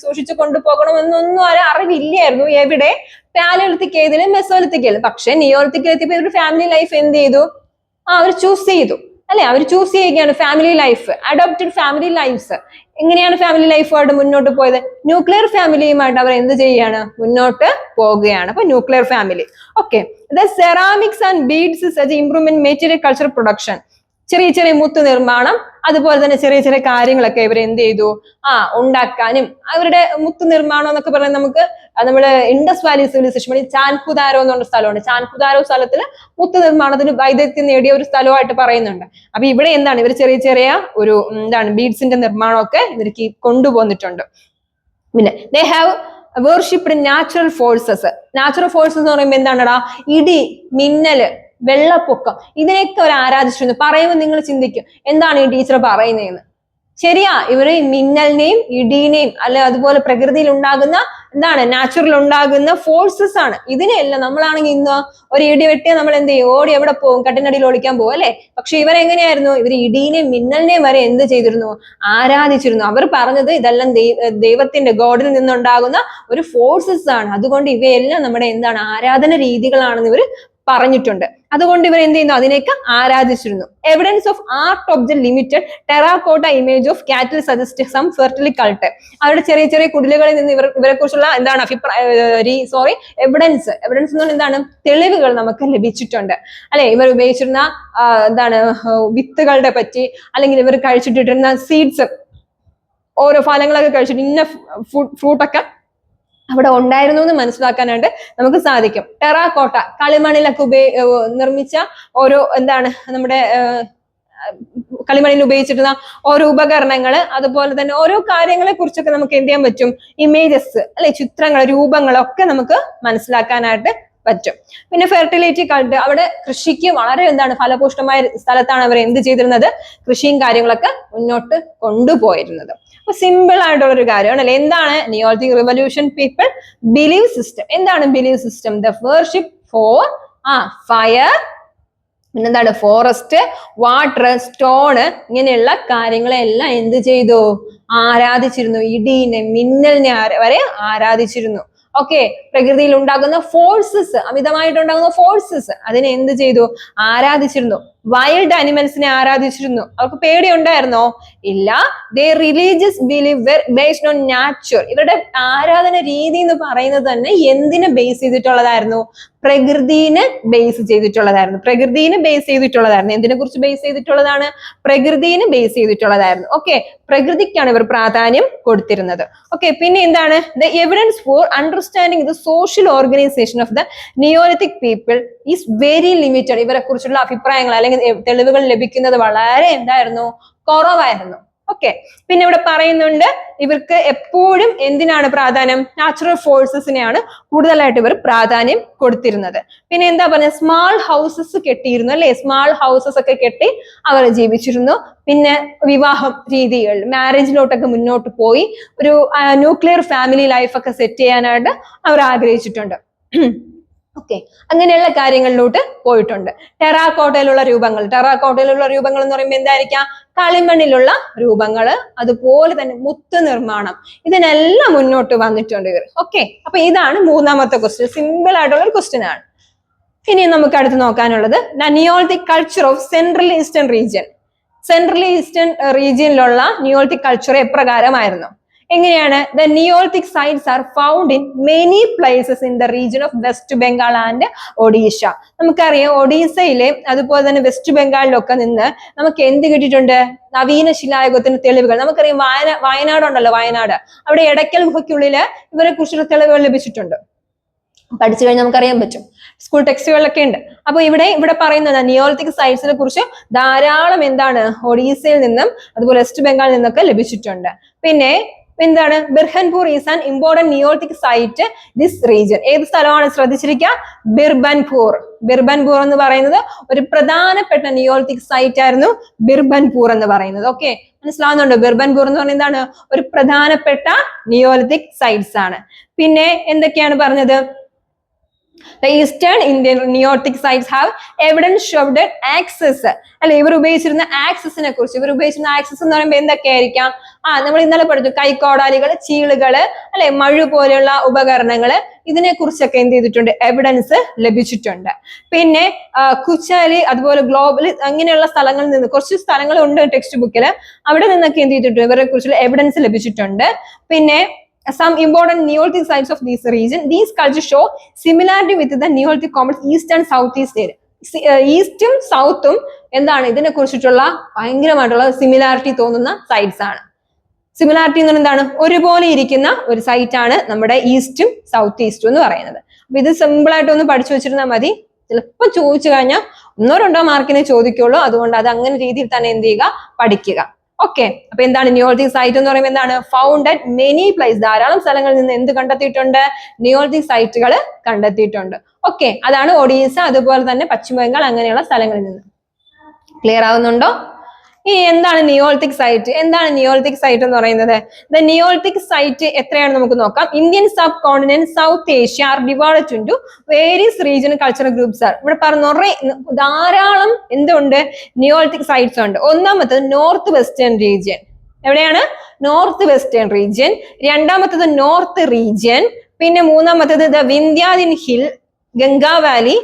സൂക്ഷിച്ചു കൊണ്ടുപോകണമെന്നൊന്നും അറിവില്ലായിരുന്നു. എവിടെ? പാലിയോലിത്തിക് ഏതിലും മെസോലിത്തിക് ഏതിലും. പക്ഷെ നിയോലിത്തിക് എത്തിയപ്പോ ഇവർ ഫാമിലി ലൈഫ് എന്ത് ചെയ്തു? അവർ ചൂസ് ചെയ്തു, അല്ലെ? അവർ ചൂസ് ചെയ്യുകയാണ് family life, adopted family lifes. എങ്ങനെയാണ് ഫാമിലി ലൈഫായിട്ട് മുന്നോട്ട് പോയത്? ന്യൂക്ലിയർ ഫാമിലിയുമായിട്ട് അവർ എന്ത് ചെയ്യാണ്? മുന്നോട്ട് പോവുകയാണ്. അപ്പൊ nuclear family. Okay, the ceramics and beads such improvement material culture production. ചെറിയ ചെറിയ മുത്ത് നിർമ്മാണം, അതുപോലെ തന്നെ ചെറിയ ചെറിയ കാര്യങ്ങളൊക്കെ ഇവർ എന്ത് ചെയ്തു? ഉണ്ടാക്കാനും. അവരുടെ മുത്ത് നിർമ്മാണം എന്നൊക്കെ പറയുന്നത് നമുക്ക് നമ്മുടെ ഇൻഡസ് വാലി സിവിലൈസേഷൻ ചാൻകുദാരോ എന്ന് പറഞ്ഞ സ്ഥലമുണ്ട്. ചാൻകുദാരോ സ്ഥലത്തിൽ മുത്ത് നിർമ്മാണത്തിന് വൈദഗ്ധ്യം നേടിയ ഒരു സ്ഥലമായിട്ട് പറയുന്നുണ്ട്. അപ്പൊ ഇവിടെ എന്താണ്? ഇവർ ചെറിയ ചെറിയ ഒരു ബീഡ്സിന്റെ നിർമ്മാണമൊക്കെ ഇവർക്ക് കൊണ്ടുപോന്നിട്ടുണ്ട്. പിന്നെ they have worshipped natural forces. Natural forces എന്ന് പറയുമ്പോൾ എന്താണടാ? ഇടി, മിന്നല്, വെള്ളപ്പൊക്കം, ഇതിനെയൊക്കെ അവർ ആരാധിച്ചിരുന്നു. പറയുമ്പോൾ നിങ്ങൾ ചിന്തിക്കും, എന്താണ് ഈ ടീച്ചർ പറയുന്നതെന്ന്. ശരിയാ, ഇവര് മിന്നലിനെയും ഇടീനെയും അല്ലെ അതുപോലെ പ്രകൃതിയിൽ ഉണ്ടാകുന്ന നാച്ചുറൽ ഉണ്ടാകുന്ന ഫോഴ്സസ് ആണ്. ഇതിനെയല്ല നമ്മളാണെങ്കിൽ ഇന്ന് ഒരു ഇടി വെട്ടിയാൽ നമ്മൾ എന്ത് ചെയ്യും? ഓടി എവിടെ പോകും? കട്ടിനടിയിൽ ഓടിക്കാൻ പോകും, അല്ലെ? പക്ഷെ ഇവരെങ്ങനെയായിരുന്നു? ഇവർ ഇടീനെയും മിന്നലിനെയും വരെ എന്ത് ചെയ്തിരുന്നു? ആരാധിച്ചിരുന്നു. അവർ പറഞ്ഞത് ഇതെല്ലാം ദൈവത്തിന്റെ, ഗോഡിൽ നിന്നുണ്ടാകുന്ന ഒരു ഫോഴ്സസ് ആണ്. അതുകൊണ്ട് ഇവയെല്ലാം നമ്മുടെ ആരാധന രീതികളാണെന്ന് ഇവർ പറഞ്ഞിട്ടുണ്ട്. അതുകൊണ്ട് ഇവർ എന്ത് ചെയ്യുന്നു? അതിനെയൊക്കെ ആരാധിച്ചിരുന്നു. Evidence of art of the limited terracotta image of cattle suggest some fertility cult. അവരുടെ ചെറിയ ചെറിയ കുടിലുകളിൽ നിന്ന് ഇവരെ കുറിച്ചുള്ള എവിഡൻസ് എന്ന് പറഞ്ഞാൽ തെളിവുകൾ നമുക്ക് ലഭിച്ചിട്ടുണ്ട്, അല്ലെ? ഇവർ ഉപയോഗിച്ചിരുന്ന വിത്തുകളുടെ പറ്റി, അല്ലെങ്കിൽ ഇവർ കഴിച്ചിട്ടിരുന്ന സീഡ്സ്, ഓരോ ഫലങ്ങളൊക്കെ കഴിച്ചിട്ട് ഇന്ന ഫ്രൂട്ടൊക്കെ അവിടെ ഉണ്ടായിരുന്നു എന്ന് മനസ്സിലാക്കാനായിട്ട് നമുക്ക് സാധിക്കും. ടെറാക്കോട്ട, കളിമണ്ണിലൊക്കെ നിർമ്മിച്ച ഓരോ നമ്മുടെ കളിമണ്ണിൽ ഉപയോഗിച്ചിരുന്ന ഓരോ ഉപകരണങ്ങള്, അതുപോലെ തന്നെ ഓരോ കാര്യങ്ങളെ കുറിച്ചൊക്കെ നമുക്ക് എന്ത് ചെയ്യാൻ പറ്റും? ഇമേജസ്, അല്ലെ? ചിത്രങ്ങൾ, രൂപങ്ങളൊക്കെ നമുക്ക് മനസ്സിലാക്കാനായിട്ട് പറ്റും. പിന്നെ ഫെർട്ടിലിറ്റി കൾട്ട്, അവിടെ കൃഷിക്ക് വളരെ ഫലപുഷ്ടമായ സ്ഥലത്താണ് അവർ എന്ത് ചെയ്തിരുന്നത്? കൃഷിയും കാര്യങ്ങളൊക്കെ മുന്നോട്ട് കൊണ്ടുപോയിരുന്നത്. അപ്പൊ സിമ്പിൾ ആയിട്ടുള്ള ഒരു കാര്യമാണ്, അല്ലെ? എന്താണ് neolithic revolution people believe system? എന്താണ് believe system? The worship for fire, പിന്നെന്താണ്? ഫോറസ്റ്റ്, വാട്ടർ, സ്റ്റോണ്, ഇങ്ങനെയുള്ള കാര്യങ്ങളെല്ലാം എന്ത് ചെയ്തു? ആരാധിച്ചിരുന്നു. ഇടീനെ, മിന്നലിനെ വരെ ആരാധിച്ചിരുന്നു. ഓക്കെ, പ്രകൃതിയിൽ ഉണ്ടാകുന്ന ഫോഴ്സസ്, അമിതമായിട്ടുണ്ടാകുന്ന ഫോഴ്സസ്, അതിനെ എന്ത് ചെയ്തു? ആരാധിച്ചിരുന്നു. വൈൽഡ് അനിമൽസിനെ ആരാധിച്ചിരുന്നു. അവർക്ക് പേടി ഉണ്ടായിരുന്നോ? ഇല്ല. They religious believe were based on nature. ഇവരുടെ ആരാധന രീതി എന്ന് പറയുന്നത് തന്നെ എന്തിനെ ബേസ് ചെയ്തിട്ടുള്ളതായിരുന്നു? പ്രകൃതിനെ ബേസ് ചെയ്തിട്ടുള്ളതായിരുന്നു. എന്തിനെ കുറിച്ച് ബേസ് ചെയ്തിട്ടുള്ളതാണ്? പ്രകൃതിനെ ബേസ് ചെയ്തിട്ടുള്ളതായിരുന്നു. ഓക്കെ, പ്രകൃതിക്കാണ് ഇവർ പ്രാധാന്യം കൊടുത്തിരുന്നത്. ഓക്കെ, പിന്നെ എന്താണ്? The evidence for understanding the social organisation of the Neolithic people is very limited. ഇവരെ കുറിച്ചുള്ള അഭിപ്രായങ്ങൾ അല്ലെങ്കിൽ തെളിവുകൾ ലഭിക്കുന്നത് വളരെ കുറവായിരുന്നു. ഓക്കെ. പിന്നെ ഇവിടെ പറയുന്നുണ്ട് ഇവർക്ക് എപ്പോഴും എന്തിനാണ് പ്രാധാന്യം? നാച്ചുറൽ ഫോഴ്സസിനെയാണ് കൂടുതലായിട്ട് ഇവർ പ്രാധാന്യം കൊടുത്തിരുന്നത്. പിന്നെ എന്താ പറഞ്ഞ, സ്മാൾ ഹൗസസ് കെട്ടിയിരുന്നു അല്ലെ, സ്മാൾ ഹൗസസ് ഒക്കെ കെട്ടി അവർ ജീവിച്ചിരുന്നു. പിന്നെ വിവാഹം രീതികൾ, മാരേജിലോട്ടൊക്കെ മുന്നോട്ട് പോയി ഒരു ന്യൂക്ലിയർ ഫാമിലി ലൈഫ് ഒക്കെ സെറ്റ് ചെയ്യാനായിട്ട് അവർ ആഗ്രഹിച്ചിട്ടുണ്ട്. ഓക്കെ, അങ്ങനെയുള്ള കാര്യങ്ങളിലോട്ട് പോയിട്ടുണ്ട്. ടെറാക്കോട്ടയിലുള്ള രൂപങ്ങൾ എന്ന് പറയുമ്പോൾ എന്തായിരിക്കാം? കളിമണ്ണിലുള്ള രൂപങ്ങള്, അതുപോലെ തന്നെ മുത്ത് നിർമ്മാണം, ഇതിനെല്ലാം മുന്നോട്ട് വന്നിട്ടുണ്ട് ഇവർ. ഓക്കെ, അപ്പൊ ഇതാണ് മൂന്നാമത്തെ ക്വസ്റ്റ്യൻ. സിമ്പിൾ ആയിട്ടുള്ള ഒരു ക്വസ്റ്റ്യൻ ആണ്. ഇനി നമുക്ക് അടുത്ത് നോക്കാനുള്ളത് neolithic culture of central eastern region. Central eastern റീജിയനിലുള്ള നിയോളിത്തിക് കൾച്ചർ എപ്രകാരമായിരുന്നു? എങ്ങനെയാണ്? The neolithic sites are found in many places in the region of west Bengal and Odisha. നമുക്കറിയാം ഒഡീസയിലെ അതുപോലെ തന്നെ വെസ്റ്റ് ബംഗാളിലൊക്കെ നിന്ന് നമുക്ക് എന്ത് കിട്ടിയിട്ടുണ്ട്? നവീന ശിലായുഗത്തിന് തെളിവുകൾ. നമുക്കറിയാം വയനാട് ഉണ്ടല്ലോ, വയനാട്, അവിടെ എടയ്ക്കൽ ഗുഹയ്ക്കുള്ളില് ഇവരെ കുറിച്ചുള്ള തെളിവുകൾ ലഭിച്ചിട്ടുണ്ട്. പഠിച്ചു കഴിഞ്ഞാൽ നമുക്കറിയാൻ പറ്റും, സ്കൂൾ ടെക്സ്റ്റുകളിലൊക്കെ ഉണ്ട്. അപ്പൊ ഇവിടെ പറയുന്നത് നിയോളിത്തിക് സൈറ്റ്സിനെ കുറിച്ച് ധാരാളം എന്താണ് ഒഡീസയിൽ നിന്നും അതുപോലെ വെസ്റ്റ് ബംഗാളിൽ നിന്നൊക്കെ ലഭിച്ചിട്ടുണ്ട്. പിന്നെ എന്താണ്? Birhanpur is an important neolithic site this region. ഏത് സ്ഥലമാണ്? ശ്രദ്ധിച്ചിരിക്കുക, ബിർബൻപൂർ. ബിർബൻപൂർ എന്ന് പറയുന്നത് ഒരു പ്രധാനപ്പെട്ട നിയോളിത്തിക് സൈറ്റ് ആയിരുന്നു, ബിർബൻപൂർ എന്ന് പറയുന്നത്. ഓക്കെ, മനസ്സിലാവുന്നുണ്ടോ? ബിർബൻപൂർ എന്ന് പറയുന്നത് എന്താണ്? ഒരു പ്രധാനപ്പെട്ട നിയോളിത്തിക് സൈറ്റ്സ് ആണ്. പിന്നെ എന്തൊക്കെയാണ് പറഞ്ഞത്? The Eastern Indian Neolithic sites have evidence showed that axes അല്ലെ, ഇവർ ഉപയോഗിച്ചിരുന്ന ആക്സസിനെ കുറിച്ച്. ഇവർ ഉപയോഗിച്ചിരുന്ന ആക്സസ് എന്ന് പറയുമ്പോൾ എന്തൊക്കെയായിരിക്കാം? നമ്മൾ ഇന്നലെ പഠിച്ചു, കൈക്കോടാലികൾ, ചീളുകള് അല്ലെ, മഴു പോലെയുള്ള ഉപകരണങ്ങള്, ഇതിനെ കുറിച്ചൊക്കെ എന്ത് ചെയ്തിട്ടുണ്ട്? എവിഡൻസ് ലഭിച്ചിട്ടുണ്ട്. പിന്നെ കുച്ചാലി, അതുപോലെ ഗ്ലോബൽ, അങ്ങനെയുള്ള സ്ഥലങ്ങളിൽ നിന്ന് കുറച്ച് സ്ഥലങ്ങൾ ഉണ്ട് ടെക്സ്റ്റ് ബുക്കിൽ, അവിടെ നിന്നൊക്കെ എന്ത് ചെയ്തിട്ടുണ്ട്? ഇവരെ കുറിച്ചുള്ള എവിഡൻസ് ലഭിച്ചിട്ടുണ്ട്. പിന്നെ some important Neolithic sites of this region. These cultures show similarity with the Neolithic complex East and Southeast area. ഈസ്റ്റും സൗത്തും എന്താണ് ഇതിനെ കുറിച്ചിട്ടുള്ള ഭയങ്കരമായിട്ടുള്ള സിമിലാരിറ്റി തോന്നുന്ന സൈറ്റ്സ് ആണ്. സിമിലാരിറ്റി എന്ന് എന്താണ്? ഒരുപോലെ ഇരിക്കുന്ന ഒരു സൈറ്റ് ആണ് നമ്മുടെ ഈസ്റ്റും സൗത്ത് ഈസ്റ്റും എന്ന് പറയുന്നത്. അപ്പൊ ഇത് സിമ്പിൾ ആയിട്ട് ഒന്ന് പഠിച്ചു വെച്ചിരുന്നാൽ മതി. ചിലപ്പോൾ ചോദിച്ചു കഴിഞ്ഞാൽ 1-2 മാർക്കിനെ ചോദിക്കുള്ളൂ. അതുകൊണ്ട് അത് അങ്ങനെ രീതിയിൽ തന്നെ എന്ത് ചെയ്യുക? പഠിക്കുക. ഓക്കെ, അപ്പൊ എന്താണ് നിയോളിത്തിക് സൈറ്റ് എന്ന് പറയുമ്പോൾ എന്താണ്? Found at many place. ധാരാളം സ്ഥലങ്ങളിൽ നിന്ന് എന്ത് കണ്ടെത്തിയിട്ടുണ്ട്? നിയോളിത്തിക് സൈറ്റുകൾ കണ്ടെത്തിയിട്ടുണ്ട്. ഓക്കെ, അതാണ് ഒഡീസ, അതുപോലെ തന്നെ പശ്ചിമ ബംഗാൾ, അങ്ങനെയുള്ള സ്ഥലങ്ങളിൽ നിന്ന്. ക്ലിയർ ആവുന്നുണ്ടോ? ഇനി എന്താണ് നിയോളിത്തിക് സൈറ്റ്? എന്താണ് നിയോളിത്തിക് സൈറ്റ് എന്ന് പറയുന്നത്? ദ നിയോളിത്തിക് സൈറ്റ് എത്രയാണ് നമുക്ക് നോക്കാം. Indian subcontinent, south Asia are divided into various regional cultural groups are. ഇവിടെ പറഞ്ഞ ധാരാളം എന്തുണ്ട്? നിയോളിത്തിക് സൈറ്റ്സ് ഉണ്ട്. ഒന്നാമത്തത് നോർത്ത് വെസ്റ്റേൺ റീജിയൻ. എവിടെയാണ്? North western region. രണ്ടാമത്തത് നോർത്ത് റീജിയൻ. പിന്നെ മൂന്നാമത്തത് the Vindhyan hill, Ganga valley.